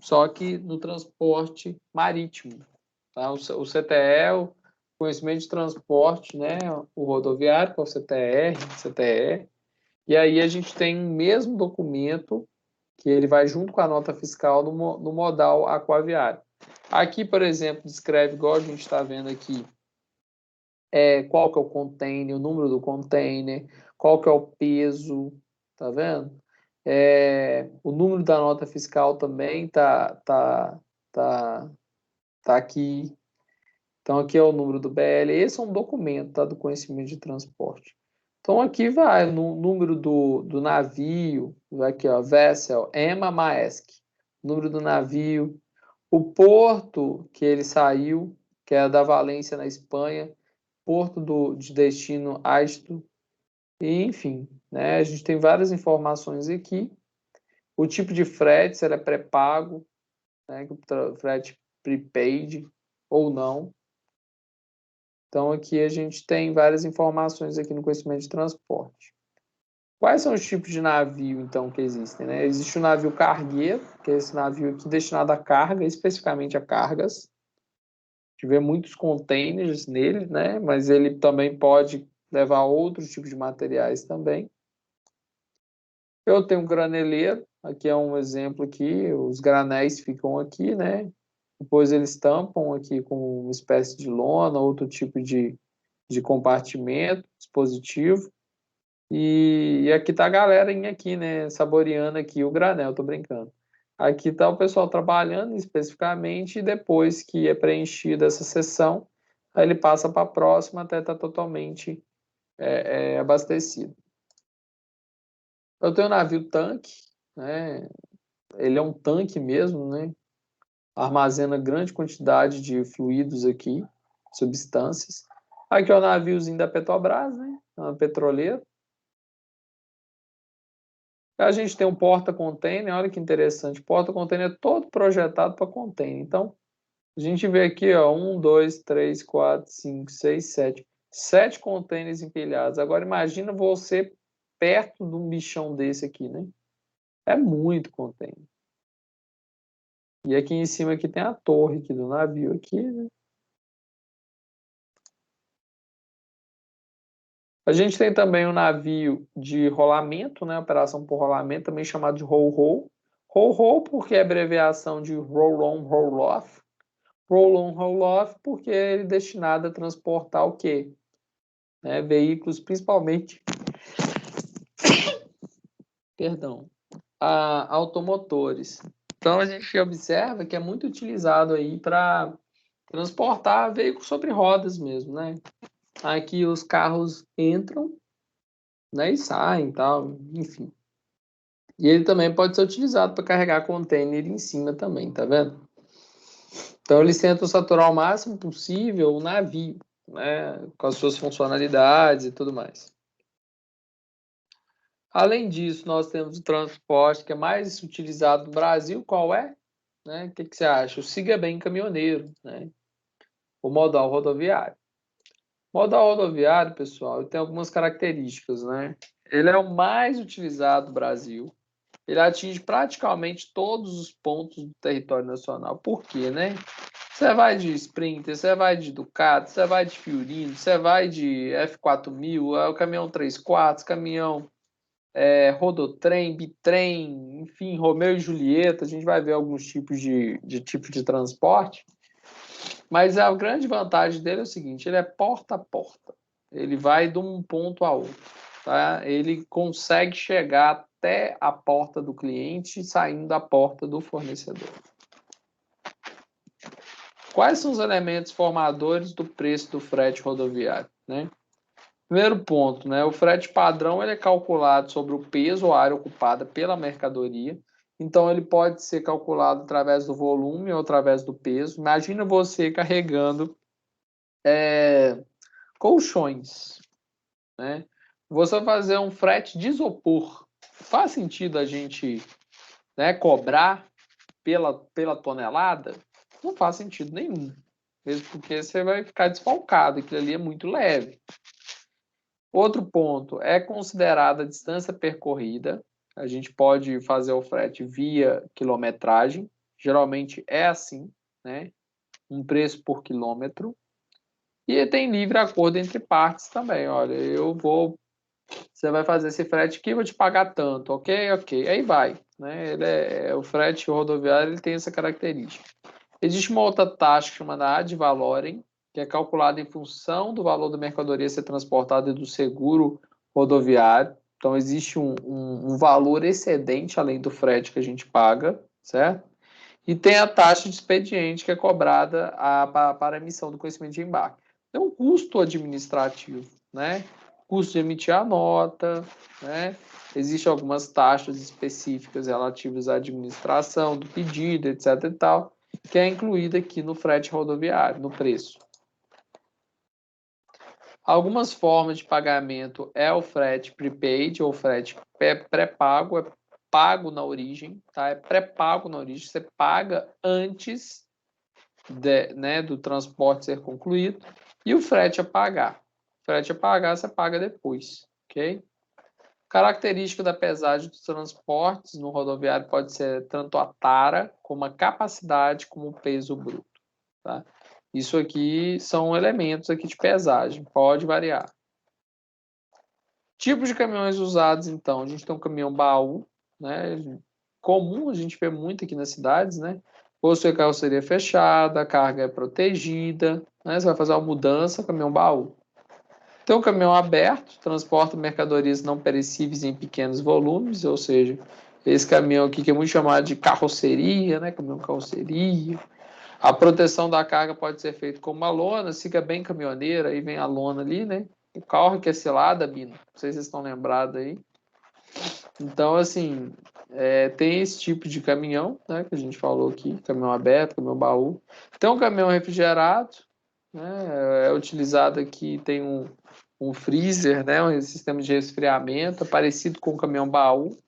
só que no transporte marítimo. Tá? O CTE é o conhecimento de transporte, né? O rodoviário, que é o CTR, CTE. E aí a gente tem o mesmo documento que ele vai junto com a nota fiscal no modal aquaviário. Aqui, por exemplo, descreve, igual a gente está vendo aqui, qual que é o container, o número do container, qual que é o peso, tá vendo? O número da nota fiscal também tá aqui. Então, aqui é o número do BL. Esse é um documento, tá, do conhecimento de transporte. Então, aqui vai no número do navio, vai aqui, ó, vessel, EMA Maersk, número do navio, o porto que ele saiu, que é da Valência, na Espanha, porto de destino Aisto, e, enfim, né, a gente tem várias informações aqui. O tipo de frete, se ele é pré-pago, né, frete prepaid ou não. Então, aqui a gente tem várias informações aqui no conhecimento de transporte. Quais são os tipos de navio, então, que existem? Né? Existe o navio cargueiro, que é esse navio aqui destinado a carga, especificamente a cargas. Tiver muitos containers nele, né? Mas ele também pode levar outros tipos de materiais também. Eu tenho um graneleiro, aqui é um exemplo aqui, os granéis ficam aqui, né? Depois eles tampam aqui com uma espécie de lona, outro tipo de compartimento, dispositivo. E aqui tá a galerinha aqui, né? Saboreando aqui o granel, tô brincando. Aqui tá o pessoal trabalhando especificamente e depois que é preenchida essa seção, aí ele passa para a próxima até estar totalmente abastecido. Eu tenho um navio tanque, né? Ele é um tanque mesmo, né? Armazena grande quantidade de fluidos aqui, substâncias. Aqui é o naviozinho da Petrobras, né? Uma petroleira. A gente tem um porta-container, olha que interessante. Porta-container é todo projetado para container. Então, a gente vê aqui, ó, 1, 2, 3, 4, 5, 6, 7. 7 containers empilhados. Agora, imagina você perto de um bichão desse aqui, né? É muito container. E aqui em cima aqui tem a torre aqui do navio aqui, né? A gente tem também o navio de rolamento, né? Operação por rolamento, também chamado de roll-roll. Roll-roll porque é abreviação de roll-on, roll-off. Roll-on, roll-off porque ele é destinado a transportar o quê? Né? Veículos, principalmente, perdão, automotores. Então a gente observa que é muito utilizado aí para transportar veículos sobre rodas mesmo, né? Aqui os carros entram, né, e saem, tal, enfim. E ele também pode ser utilizado para carregar container em cima também, tá vendo? Então eles tentam saturar o máximo possível o navio, né, com as suas funcionalidades e tudo mais. Além disso, nós temos o transporte que é mais utilizado no Brasil, qual é? né? O que você acha? O Siga Bem Caminhoneiro, né? O modal rodoviário. O modal rodoviário, pessoal, ele tem algumas características, né? Ele é o mais utilizado do Brasil. Ele atinge praticamente todos os pontos do território nacional. Por quê, né? Você vai de Sprinter, você vai de Ducato, você vai de Fiorino, você vai de F4000, é o caminhão 3/4, caminhão Rodotrem, Bitrem, enfim, Romeu e Julieta. A gente vai ver alguns tipos de transporte. Mas a grande vantagem dele é o seguinte, ele é porta a porta. Ele vai de um ponto a outro. Tá? Ele consegue chegar até a porta do cliente, saindo da porta do fornecedor. Quais são os elementos formadores do preço do frete rodoviário, né? Primeiro ponto, né? O frete padrão ele é calculado sobre o peso ou área ocupada pela mercadoria. Então, ele pode ser calculado através do volume ou através do peso. Imagina você carregando colchões, né? Você fazer um frete de isopor. Faz sentido a gente, né, cobrar pela tonelada? Não faz sentido nenhum. Mesmo porque você vai ficar desfalcado. Aquilo ali é muito leve. Outro ponto, é considerada a distância percorrida. A gente pode fazer o frete via quilometragem. Geralmente é assim, né? Um preço por quilômetro. E tem livre acordo entre partes também. Olha, você vai fazer esse frete aqui, eu vou te pagar tanto, ok? Ok. Aí vai, né? O frete rodoviário ele tem essa característica. Existe uma outra taxa chamada ad valorem, que é calculada em função do valor da mercadoria ser transportada e do seguro rodoviário. Então, existe um valor excedente além do frete que a gente paga, certo? E tem a taxa de expediente, que é cobrada para a emissão do conhecimento de embarque. Tem um custo administrativo, né? Custo de emitir a nota, né? Existem algumas taxas específicas relativas à administração do pedido, etc. e tal, que é incluída aqui no frete rodoviário, no preço. Algumas formas de pagamento é o frete prepaid ou frete pré-pago, é pago na origem, tá? É pré-pago na origem, você paga antes né, do transporte ser concluído, e o frete a pagar. O frete a pagar, você paga depois, ok? Característica da pesagem dos transportes no rodoviário pode ser tanto a tara, como a capacidade, como o peso bruto, tá? Isso aqui são elementos aqui de pesagem, pode variar. Tipos de caminhões usados, então, a gente tem um caminhão baú, né? Comum, a gente vê muito aqui nas cidades, né? Possui carroceria fechada, a carga é protegida, né? Você vai fazer uma mudança, caminhão baú. Tem um caminhão aberto, transporta mercadorias não perecíveis em pequenos volumes, ou seja, esse caminhão aqui que é muito chamado de carroceria, né? Caminhão carroceria. A proteção da carga pode ser feita com uma lona, fica bem caminhoneira, aí vem a lona ali, né? O carro que é cilada, Bino, não sei se vocês estão lembrados aí. Então, assim, tem esse tipo de caminhão, né, que a gente falou aqui, caminhão aberto, caminhão baú. Tem um caminhão refrigerado, né, é utilizado aqui, tem um freezer, né, um sistema de resfriamento, parecido com um caminhão baú.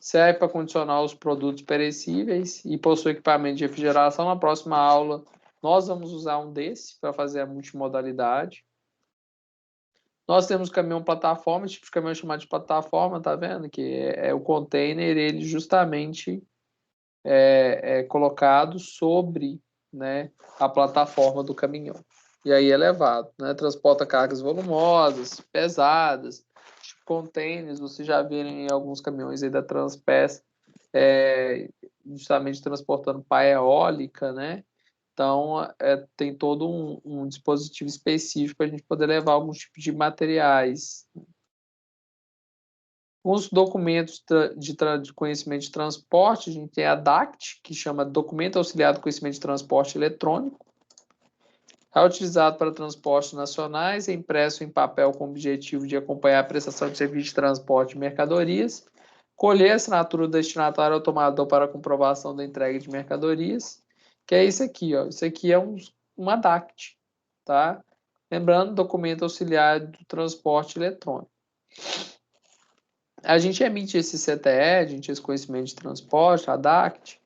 Serve para condicionar os produtos perecíveis e possui equipamento de refrigeração. Na próxima aula, nós vamos usar um desse para fazer a multimodalidade. Nós temos caminhão plataforma, esse tipo de caminhão chamado de plataforma, tá vendo? Que é o container, ele justamente é colocado sobre, né, a plataforma do caminhão. E aí é levado, né? Transporta cargas volumosas, pesadas, tipo containers, vocês já viram em alguns caminhões aí da Transpes, justamente transportando pá eólica, né? Então, tem todo um dispositivo específico para a gente poder levar alguns tipos de materiais. Os documentos de conhecimento de transporte, a gente tem a DACT, que chama Documento Auxiliar do Conhecimento de Transporte Eletrônico. É utilizado para transportes nacionais, é impresso em papel com o objetivo de acompanhar a prestação de serviço de transporte de mercadorias, colher a assinatura do destinatário ao tomador para comprovação da entrega de mercadorias, que é isso aqui, ó. Isso aqui é uma DACT, tá? Lembrando, documento auxiliar do transporte eletrônico. A gente emite esse CTE, esse conhecimento de transporte, a DACT,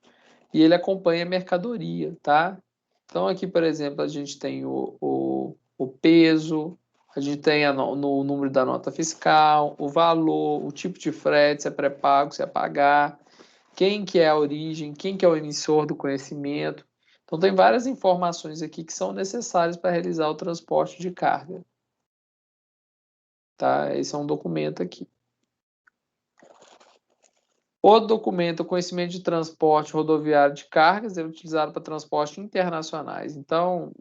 e ele acompanha a mercadoria, tá? Então, aqui, por exemplo, a gente tem o peso, a gente tem no número da nota fiscal, o valor, o tipo de frete, se é pré-pago, se é pagar, quem que é a origem, quem que é o emissor do conhecimento. Então, tem várias informações aqui que são necessárias para realizar o transporte de carga. Tá? Esse é um documento aqui. O documento, o conhecimento de transporte rodoviário de cargas, é utilizado para transporte internacionais. Então,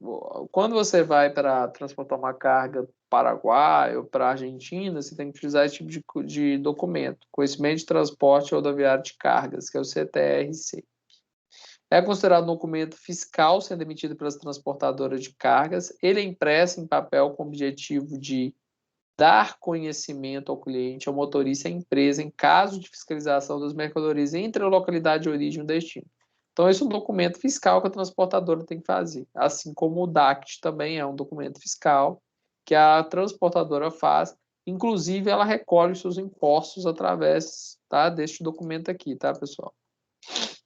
quando você vai para transportar uma carga para Paraguai ou para a Argentina, você tem que utilizar esse tipo de documento, conhecimento de transporte rodoviário de cargas, que é o CTRC. É considerado um documento fiscal sendo emitido pelas transportadoras de cargas. Ele é impresso em papel com o objetivo de dar conhecimento ao cliente, ao motorista e à empresa em caso de fiscalização das mercadorias entre a localidade de origem e o destino. Então, esse é um documento fiscal que a transportadora tem que fazer. Assim como o DACT também é um documento fiscal que a transportadora faz. Inclusive, ela recolhe os seus impostos através, tá, deste documento aqui, tá, pessoal?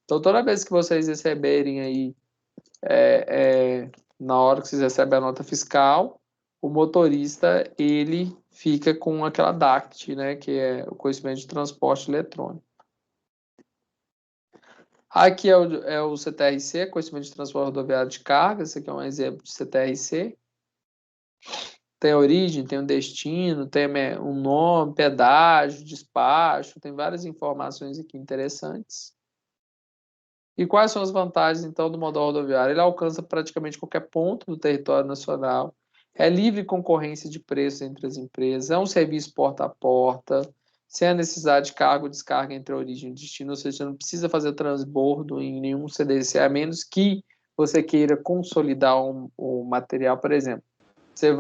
Então, toda vez que vocês receberem aí, na hora que vocês recebem a nota fiscal, o motorista, ele fica com aquela DACT, né, que é o conhecimento de transporte eletrônico. Aqui é o CTRC, conhecimento de transporte rodoviário de carga. Esse aqui é um exemplo de CTRC. Tem a origem, tem o destino, tem um nome, pedágio, despacho, tem várias informações aqui interessantes. E quais são as vantagens, então, do modal rodoviário? Ele alcança praticamente qualquer ponto do território nacional, é livre concorrência de preços entre as empresas, é um serviço porta a porta, sem a necessidade de carga ou descarga entre a origem e o destino, ou seja, você não precisa fazer transbordo em nenhum CDC, a menos que você queira consolidar um material, por exemplo. Você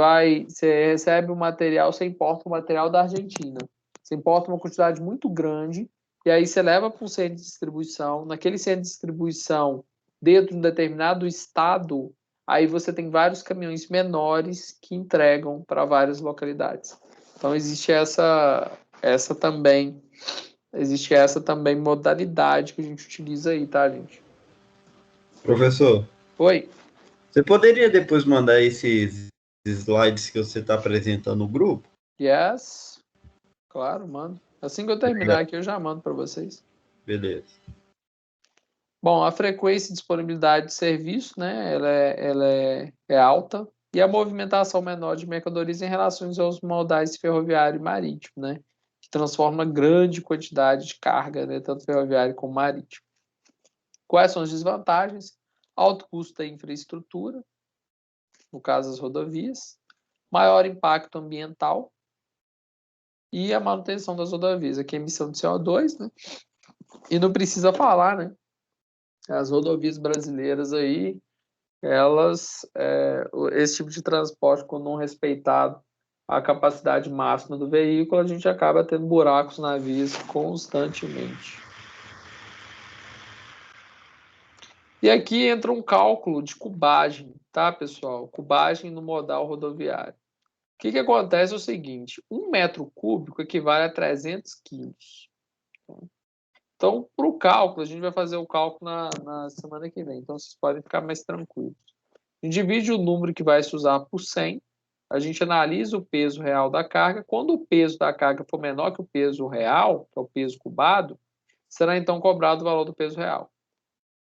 recebe o material, você importa o material da Argentina. Você importa uma quantidade muito grande, e aí você leva para um centro de distribuição. Naquele centro de distribuição, dentro de um determinado estado, aí você tem vários caminhões menores que entregam para várias localidades. Então existe essa também modalidade que a gente utiliza aí, tá, gente? Professor, Oi. você poderia depois mandar esses slides que você está apresentando no grupo? Yes. Claro, mando. Assim que eu terminar aqui, eu já mando para vocês. Beleza. Bom, a frequência e disponibilidade de serviço, né, ela é alta, e a movimentação menor de mercadorias em relação aos modais ferroviário e marítimo, né, que transforma grande quantidade de carga, né, tanto ferroviário como marítimo. Quais são as desvantagens? Alto custo da infraestrutura, no caso as rodovias, maior impacto ambiental e a manutenção das rodovias, aqui a emissão de CO2, né, e não precisa falar, né, as rodovias brasileiras aí, esse tipo de transporte, quando não respeitado a capacidade máxima do veículo, a gente acaba tendo buracos na vias constantemente. E aqui entra um cálculo de cubagem, tá, pessoal? Cubagem no modal rodoviário. O que acontece é o seguinte, 1 metro cúbico equivale a 300 quilos. Então, para o cálculo, a gente vai fazer o cálculo na semana que vem, então vocês podem ficar mais tranquilos. A gente divide o número que vai se usar por 100, a gente analisa o peso real da carga. Quando o peso da carga for menor que o peso real, que é o peso cubado, será então cobrado o valor do peso real.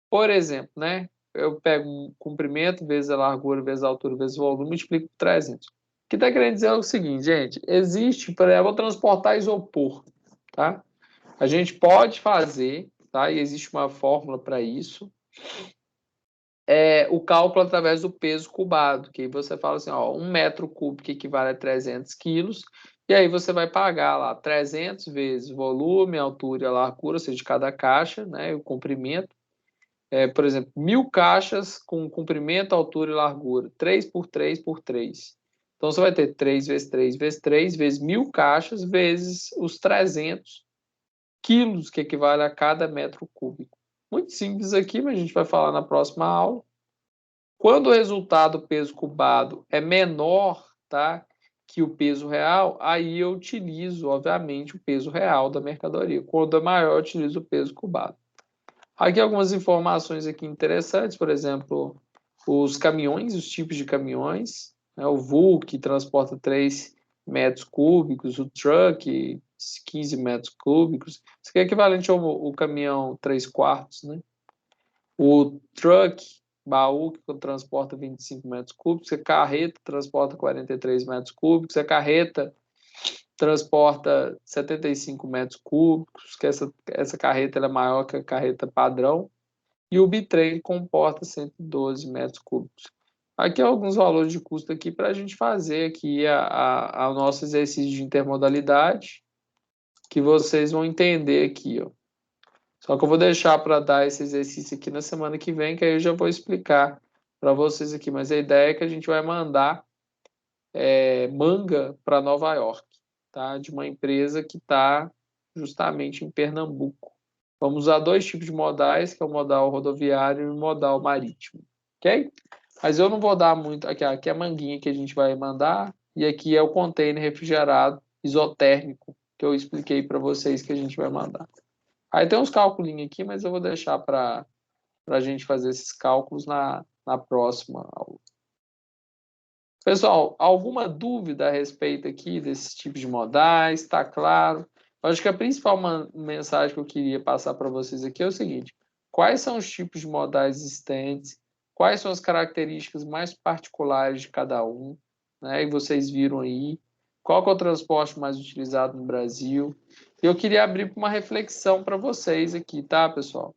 Por exemplo, né, eu pego um comprimento vezes a largura, vezes a altura, vezes o volume, multiplico por 300. O que está querendo dizer é o seguinte, gente, existe, por exemplo, eu vou transportar isopor, tá? A gente pode fazer, tá? E existe uma fórmula para isso, o cálculo através do peso cubado, que aí você fala assim, ó, 1 metro cúbico equivale a 300 quilos, e aí você vai pagar lá 300 vezes volume, altura e a largura, ou seja, de cada caixa, né, o comprimento. Por exemplo, 1.000 caixas com comprimento, altura e largura, 3 por 3 por 3. Então, você vai ter 3 vezes 3 vezes 3 vezes 1.000 caixas vezes os 300 quilos, que equivale a cada metro cúbico. Muito simples aqui, mas a gente vai falar na próxima aula. Quando o resultado peso cubado é menor, tá, que o peso real, aí eu utilizo, obviamente, o peso real da mercadoria. Quando é maior, eu utilizo o peso cubado. Aqui algumas informações aqui interessantes, por exemplo, os caminhões, os tipos de caminhões, né? O vulk, que transporta 3 metros cúbicos, o truck, 15 metros cúbicos. Isso aqui é equivalente ao caminhão 3/4, né? O truck, baú, que transporta 25 metros cúbicos, a carreta transporta 43 metros cúbicos, a carreta transporta 75 metros cúbicos, que essa carreta ela é maior que a carreta padrão, e o bitrem comporta 112 metros cúbicos. Aqui alguns valores de custo aqui para a gente fazer aqui o nosso exercício de intermodalidade, que vocês vão entender aqui, ó. Só que eu vou deixar para dar esse exercício aqui na semana que vem, que aí eu já vou explicar para vocês aqui. Mas a ideia é que a gente vai mandar manga para Nova York, tá? De uma empresa que está justamente em Pernambuco. Vamos usar 2 tipos de modais, que é o modal rodoviário e o modal marítimo, ok? Mas eu não vou dar muito... Aqui é a manguinha que a gente vai mandar, e aqui é o container refrigerado isotérmico, que eu expliquei para vocês que a gente vai mandar. Aí tem uns cálculos aqui, mas eu vou deixar para a gente fazer esses cálculos na próxima aula. Pessoal, alguma dúvida a respeito aqui desses tipos de modais? Está claro? Eu acho que a principal mensagem que eu queria passar para vocês aqui é o seguinte: quais são os tipos de modais existentes? Quais são as características mais particulares de cada um? Né? E vocês viram aí. Qual que é o transporte mais utilizado no Brasil? Eu queria abrir para uma reflexão para vocês aqui, tá, pessoal?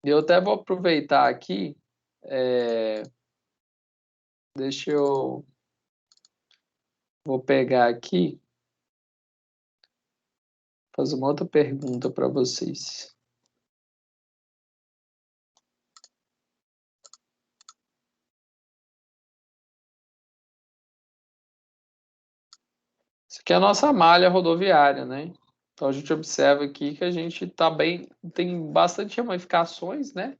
Eu até vou aproveitar aqui. Deixa eu... Vou pegar aqui. Fazer uma outra pergunta para vocês. Isso aqui é a nossa malha rodoviária, né? Então a gente observa aqui que a gente está bem, tem bastante ramificações, né?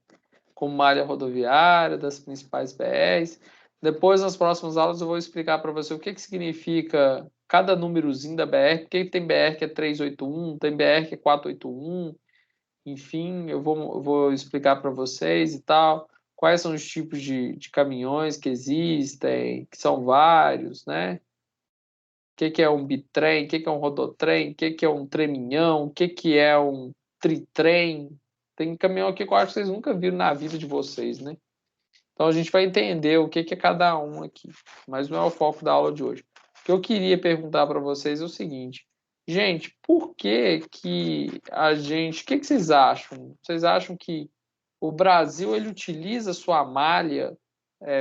Como malha rodoviária, das principais BRs. Depois, nas próximas aulas, eu vou explicar para você o que significa cada númerozinho da BR, porque tem BR que é 381, tem BR que é 481, enfim, eu vou explicar para vocês e tal, quais são os tipos de caminhões que existem, que são vários, né? O que é um bitrem, o que é um rodotrem, o que é um treminhão, o que é um tritrem. Tem caminhão aqui que eu acho que vocês nunca viram na vida de vocês, né? Então a gente vai entender o que é cada um aqui, mas não é o foco da aula de hoje. O que eu queria perguntar para vocês é o seguinte: gente, por que a gente... O que vocês acham? Vocês acham que o Brasil ele utiliza sua malha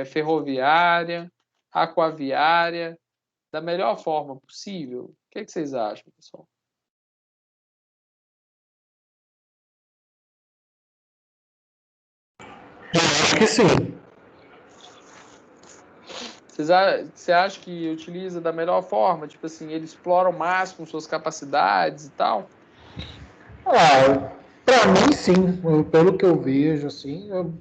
ferroviária, aquaviária, da melhor forma possível? O que vocês acham, pessoal? Eu acho que sim. Você acha que utiliza da melhor forma? Tipo assim, ele explora ao máximo suas capacidades e tal? Para mim, sim. Pelo que eu vejo, assim, eu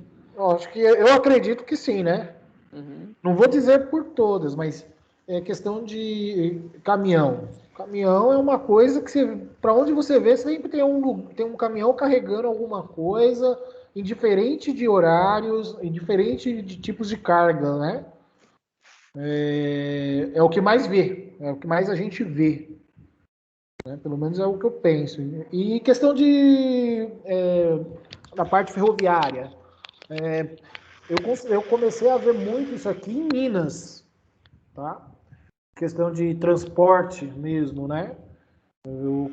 acho que eu acredito que sim, né? Uhum. Não vou dizer por todas, mas é questão de caminhão. Caminhão é uma coisa que para onde você vê, sempre tem um caminhão carregando alguma coisa, indiferente de horários, indiferente de tipos de carga, né? É o que mais vê, é o que mais a gente vê, né? Pelo menos é o que eu penso. E questão da parte ferroviária, eu comecei a ver muito isso aqui em Minas, tá? Questão de transporte mesmo, né? Eu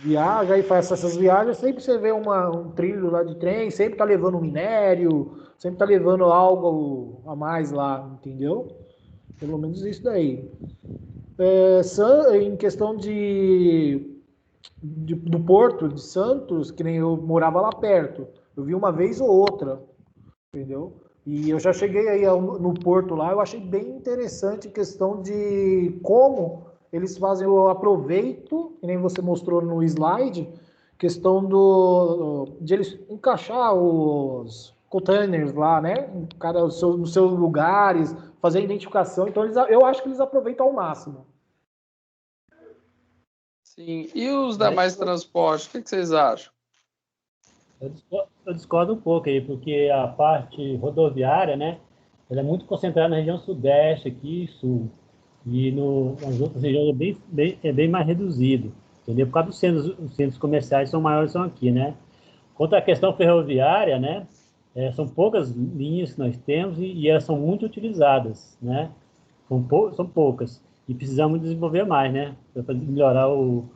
viajo e faço essas viagens, sempre você vê um trilho lá de trem, sempre tá levando minério, sempre tá levando algo a mais lá, entendeu? Pelo menos isso daí. Em questão do Porto de Santos, que nem eu morava lá perto, eu vi uma vez ou outra, entendeu? E eu já cheguei aí no Porto lá, eu achei bem interessante a questão de como eles fazem o aproveito, que nem você mostrou no slide, questão de eles encaixar os containers lá, né? Nos seus lugares, fazer a identificação. Então eu acho que eles aproveitam ao máximo. Sim. E os demais transportes, o que vocês acham? Eu discordo um pouco aí, porque a parte rodoviária, né, ela é muito concentrada na região sudeste aqui, sul, e nas outras regiões é bem mais reduzido, entendeu? Por causa dos os centros comerciais são maiores, são aqui, né? Quanto à questão ferroviária, né, são poucas linhas que nós temos e elas são muito utilizadas, né? São poucas. E precisamos desenvolver mais, né? Para melhorar o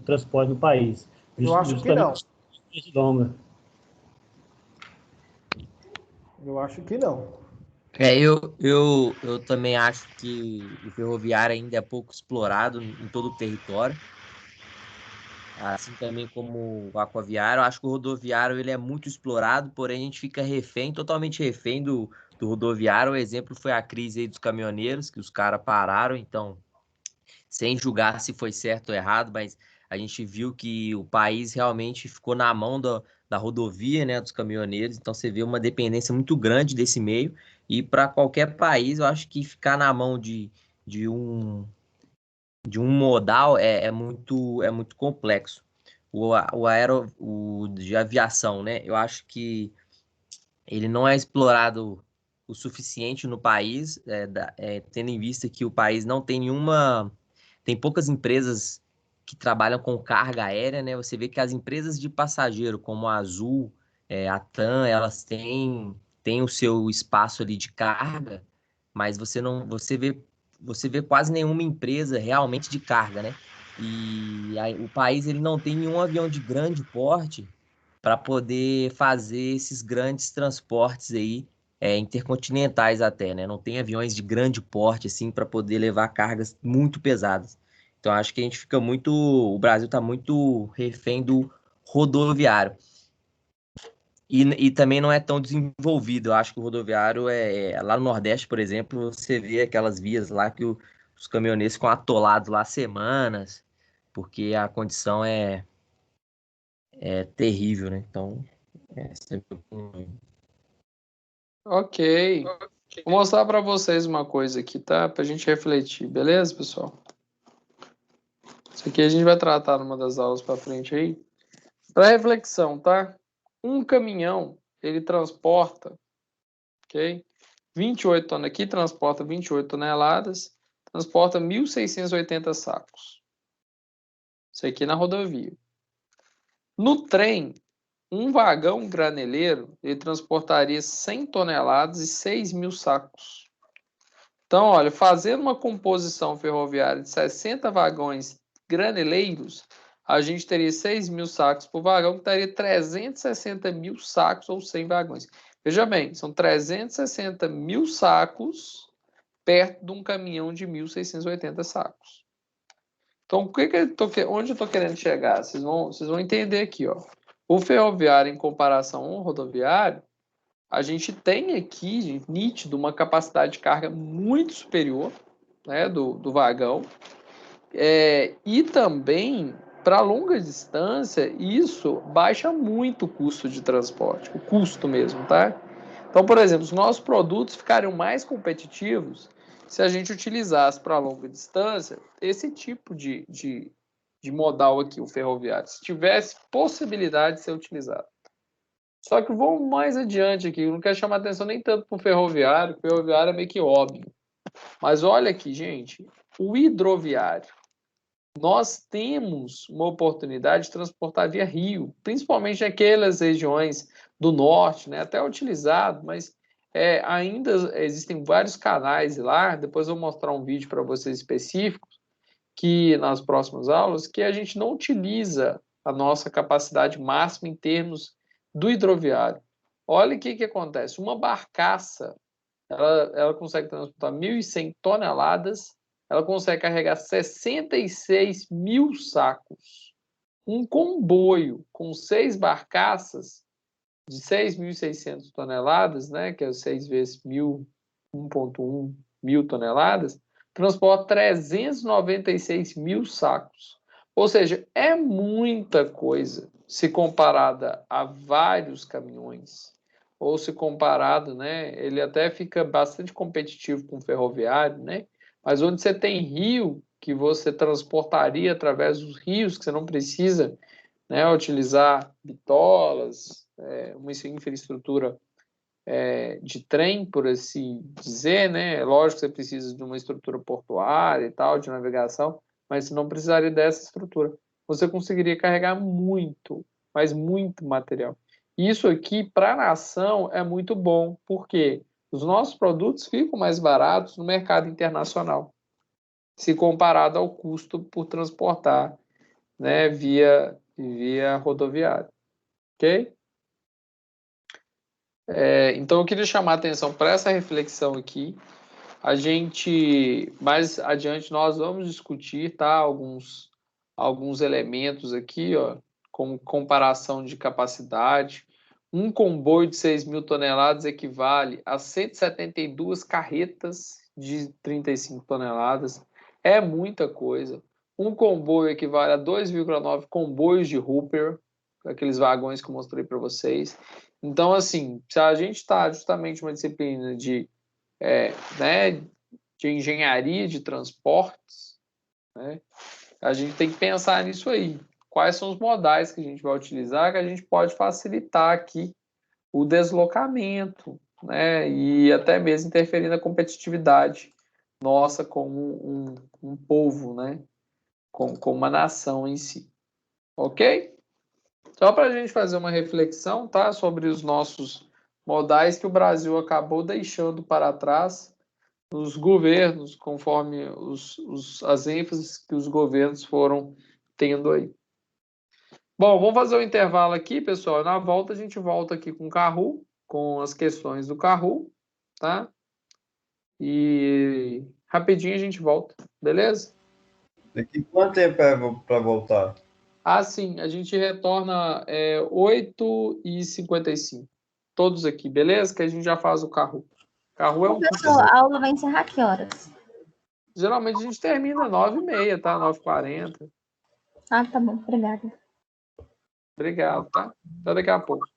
transporte no país. Eu acho que não. Justamente de longa. Eu acho que não. Eu também acho que o ferroviário ainda é pouco explorado em todo o território, assim também como o aquaviário. Eu acho que o rodoviário ele é muito explorado, porém a gente fica refém, totalmente refém do rodoviário. O exemplo foi a crise aí dos caminhoneiros, que os caras pararam, então, sem julgar se foi certo ou errado, mas a gente viu que o país realmente ficou na mão da rodovia, né, dos caminhoneiros, então você vê uma dependência muito grande desse meio, e para qualquer país, eu acho que ficar na mão de um, de um modal é muito complexo. O de aviação, né, eu acho que ele não é explorado o suficiente no país, tendo em vista que o país não tem nenhuma. Tem poucas empresas que trabalham com carga aérea, né? Você vê que as empresas de passageiro, como a Azul, a TAM, elas têm o seu espaço ali de carga, mas você não, você vê quase nenhuma empresa realmente de carga, né? E aí, o país ele não tem nenhum avião de grande porte para poder fazer esses grandes transportes aí, intercontinentais até, né? Não tem aviões de grande porte assim para poder levar cargas muito pesadas. Então acho que a gente fica muito, o Brasil está muito refém do rodoviário. E também não é tão desenvolvido. Eu acho que o rodoviário lá no Nordeste, por exemplo, você vê aquelas vias lá que os caminhoneiros ficam atolados lá semanas, porque a condição é terrível, né? Então, sempre Ok. Vou mostrar para vocês uma coisa aqui, tá? Para a gente refletir, beleza, pessoal? Isso aqui a gente vai tratar numa das aulas para frente aí. Para reflexão, tá? Um caminhão, ele transporta, ok? 28 toneladas aqui, transporta 28 toneladas, transporta 1.680 sacos. Isso aqui na rodovia. No trem, um vagão graneleiro, ele transportaria 100 toneladas e 6.000 sacos. Então, olha, fazendo uma composição ferroviária de 60 vagões graneleiros, a gente teria 6.000 sacos por vagão, que daria 360.000 sacos ou 100 vagões. Veja bem, são 360.000 sacos perto de um caminhão de 1.680 sacos. Então, onde eu estou querendo chegar? Vocês vão entender aqui, ó. O ferroviário, em comparação ao rodoviário, a gente tem aqui, nítido, uma capacidade de carga muito superior, né, do vagão. E também, para longa distância, isso baixa muito o custo de transporte, o custo mesmo, tá? Então, por exemplo, os nossos produtos ficariam mais competitivos se a gente utilizasse para longa distância esse tipo de modal aqui, o ferroviário, se tivesse possibilidade de ser utilizado. Só que vamos mais adiante aqui, eu não quero chamar atenção nem tanto para o ferroviário é meio que óbvio. Mas olha aqui, gente, o hidroviário. Nós temos uma oportunidade de transportar via rio, principalmente naquelas regiões do norte, né? Até utilizado, mas ainda existem vários canais lá. Depois eu vou mostrar um vídeo para vocês específico, que nas próximas aulas, que a gente não utiliza a nossa capacidade máxima em termos do hidroviário. Olha o que acontece. Uma barcaça, ela consegue transportar 1.100 toneladas, ela consegue carregar 66.000 sacos. Um comboio com 6 barcaças de 6.600 toneladas, né, que é 6 vezes 1.000, 1,1 mil toneladas, transporta 396.000 sacos. Ou seja, é muita coisa se comparada a vários caminhões. Ou se comparado, né, ele até fica bastante competitivo com o ferroviário, né? Mas onde você tem rio que você transportaria através dos rios, que você não precisa, né, utilizar bitolas, uma infraestrutura de trem, por assim dizer, né? Lógico que você precisa de uma estrutura portuária e tal, de navegação, mas você não precisaria dessa estrutura. Você conseguiria carregar muito, mas muito material. Isso aqui, para a nação, é muito bom, porque os nossos produtos ficam mais baratos no mercado internacional, se comparado ao custo por transportar, né, via rodoviária. Ok? Então, eu queria chamar a atenção para essa reflexão aqui. A gente, mais adiante, nós vamos discutir, tá, alguns elementos aqui, ó, como comparação de capacidade. Um comboio de 6.000 toneladas equivale a 172 carretas de 35 toneladas. É muita coisa. Um comboio equivale a 2,9 comboios de Hooper, aqueles vagões que eu mostrei para vocês. Então, assim, se a gente está justamente uma disciplina né, de engenharia de transportes, né, a gente tem que pensar nisso aí. Quais são os modais que a gente vai utilizar que a gente pode facilitar aqui o deslocamento, né, e até mesmo interferir na competitividade nossa como um povo, né, como uma nação em si. Ok? Só para a gente fazer uma reflexão, tá, sobre os nossos modais que o Brasil acabou deixando para trás nos governos, conforme as ênfases que os governos foram tendo aí. Bom, vamos fazer o intervalo aqui, pessoal. Na volta a gente volta aqui com o Kahoot, com as questões do Kahoot, tá? E rapidinho a gente volta, beleza? Daqui quanto tempo é para voltar? Ah, sim, a gente retorna 8h55. Todos aqui, beleza? Que a gente já faz o Kahoot. Kahoot é um Professor, a aula vai encerrar que horas? Geralmente a gente termina 9h30, tá? 9h40. Ah, tá bom, obrigada. Obrigado, tá? Até daqui a pouco.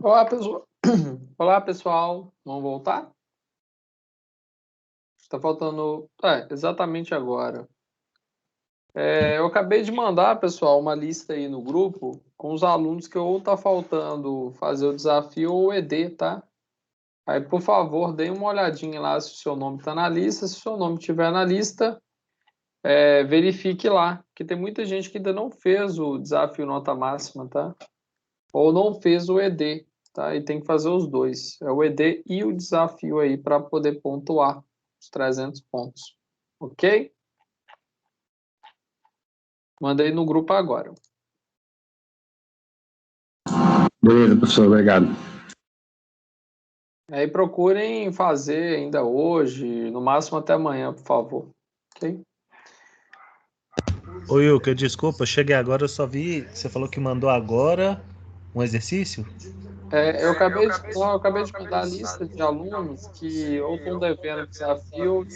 Olá, pessoal. Olá, pessoal. Vamos voltar? Está faltando... exatamente agora. Eu acabei de mandar, pessoal, uma lista aí no grupo com os alunos que ou tá faltando fazer o desafio ou o ED, tá? Aí, por favor, deem uma olhadinha lá se o seu nome está na lista. Se o seu nome estiver na lista, verifique lá, porque tem muita gente que ainda não fez o desafio nota máxima, tá? Ou não fez o ED, tá? E tem que fazer os dois. É o ED e o desafio aí para poder pontuar os 300 pontos. Ok? Mandei no grupo agora. Beleza, professor, obrigado. Aí procurem fazer ainda hoje, no máximo até amanhã, por favor. Ok? Ô, Wilker, desculpa, eu cheguei agora, eu só vi. Você falou que mandou agora um exercício? Eu acabei de mandar a lista de alunos que ou estão devendo desafio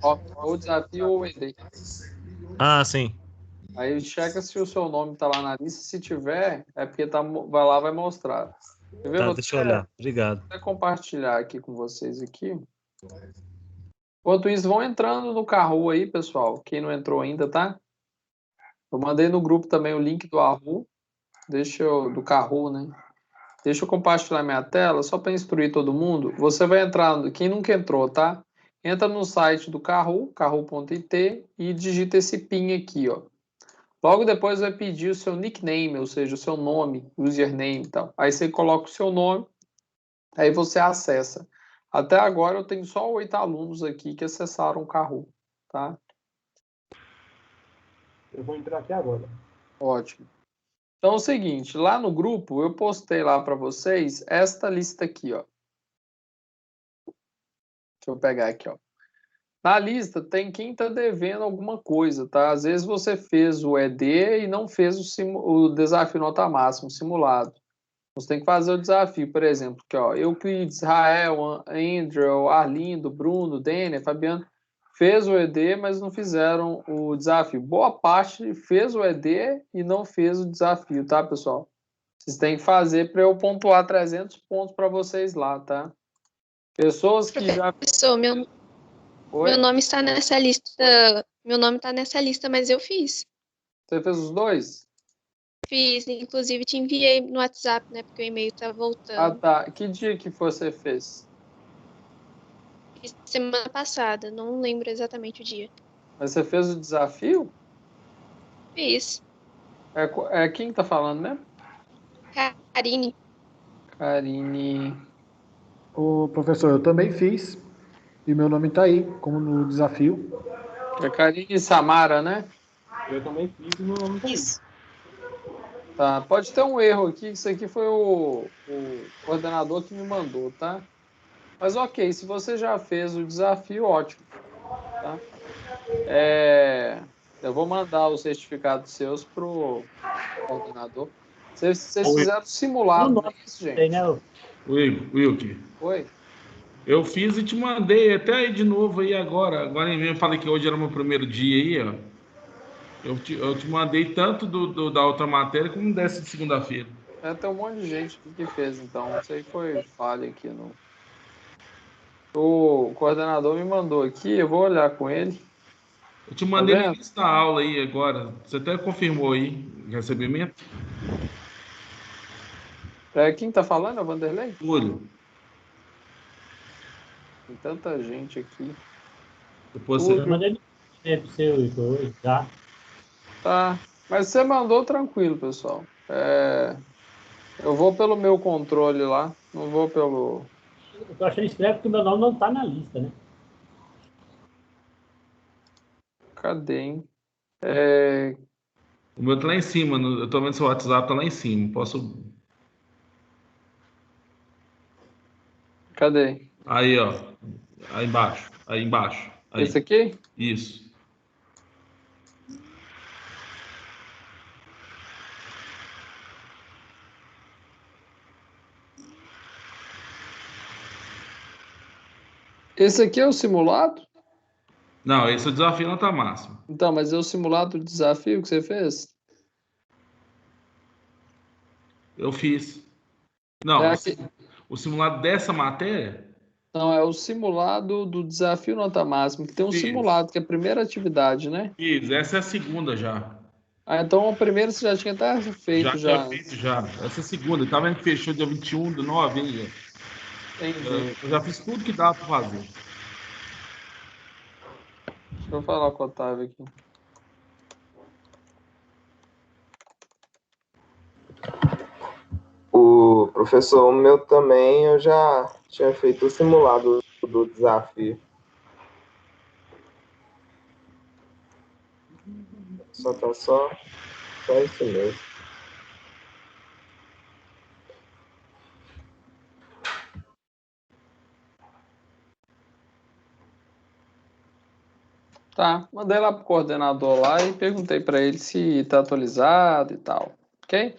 ou desafio ou ED. Ah, sim. Aí checa se o seu nome está lá na lista. Se tiver, é porque vai lá, vai mostrar. Quer ver? Tá, Vou deixa eu olhar. Obrigado. até compartilhar aqui com vocês aqui. Enquanto isso, vão entrando no Kahoot aí, pessoal. Quem não entrou ainda, tá? Eu mandei no grupo também o link do Kahoot. Do Kahoot, né? Deixa eu compartilhar minha tela, só para instruir todo mundo. Você vai entrar, quem nunca entrou, tá? Entra no site do Kahoot, kahoot.it, e digita esse PIN aqui, ó. Logo depois vai pedir o seu nickname, ou seja, o seu nome, username e tal. Aí você coloca o seu nome, aí você acessa. Até agora eu tenho só 8 alunos aqui que acessaram o Kahoot, tá? Eu vou entrar aqui agora. Ótimo. Então é o seguinte, lá no grupo eu postei lá para vocês esta lista aqui, ó. Deixa eu pegar aqui, ó. Na lista tem quem está devendo alguma coisa, tá? Às vezes você fez o ED e não fez o desafio nota máxima, simulado. Você tem que fazer o desafio, por exemplo, aqui, ó, Euclides, Rael, Andrew, Arlindo, Bruno, Dênia, Fabiano, fez o ED, mas não fizeram o desafio. Boa parte fez o ED e não fez o desafio, tá, pessoal? Vocês têm que fazer para eu pontuar 300 pontos para vocês lá, tá? Pessoas que já... Professor, meu nome está nessa lista. Meu nome está nessa lista, mas eu fiz. Você fez os dois? Fiz, inclusive te enviei no WhatsApp, né? Porque o e-mail tá voltando. Ah, tá. Que dia que você fez? Fiz semana passada, não lembro exatamente o dia. Mas você fez o desafio? Fiz. Quem tá falando mesmo? Karine. Karine. Ô, professor, eu também fiz. E meu nome tá aí, como no desafio. É Karine Samara, né? Eu também fiz e meu nome tá aí. Isso. Tá. Pode ter um erro aqui, que isso aqui foi o coordenador que me mandou, tá? Mas ok, se você já fez o desafio, ótimo. Tá? Eu vou mandar os certificados seus pro coordenador. Vocês fizeram simulado, não é isso, gente? Tem, né? Wilker, Oi? eu fiz e te mandei até aí de novo aí agora. Agora eu falei que hoje era meu primeiro dia aí, ó. Eu te mandei tanto da outra matéria como dessa de segunda-feira. Tem um monte de gente que fez, então. Isso aí foi falha aqui no... O coordenador me mandou aqui, eu vou olhar com ele. Eu te mandei Tá no vendo? início da aula aí agora. Você até confirmou aí o recebimento? Quem tá falando? É o Vanderlei? Túlio. Tem tanta gente aqui. Depois Túlio. Eu mandei pro seu, Igor, hoje, tá? Tá. Mas você mandou tranquilo, pessoal. Eu vou pelo meu controle lá, não vou pelo... Eu tô achando estranho porque o meu nome não tá na lista, né? Cadê, hein? O meu tá lá em cima. Eu tô vendo seu WhatsApp, tá lá em cima. Posso. Cadê? Aí, ó. Aí embaixo. Aí embaixo. Aí. Esse aqui? Isso. Esse aqui é o simulado? Não, esse é o desafio nota máxima. Então, mas é o simulado do desafio que você fez? Eu fiz. Não, É aqui- o simulado dessa matéria? Não, é o simulado do desafio nota máxima, que tem um Isso. simulado, que é a primeira atividade, né? Isso, essa é a segunda já. Ah, então o primeiro você já tinha até feito Já tinha já. feito já. Essa é a segunda. Tá vendo que fechou dia 21/9 aí? Entendi. Eu já fiz tudo que dá para fazer. Deixa eu falar com o Otávio aqui. O professor meu também, eu já tinha feito o simulado do desafio. Só isso mesmo. Tá, mandei lá pro coordenador lá e perguntei para ele se tá atualizado e tal, ok?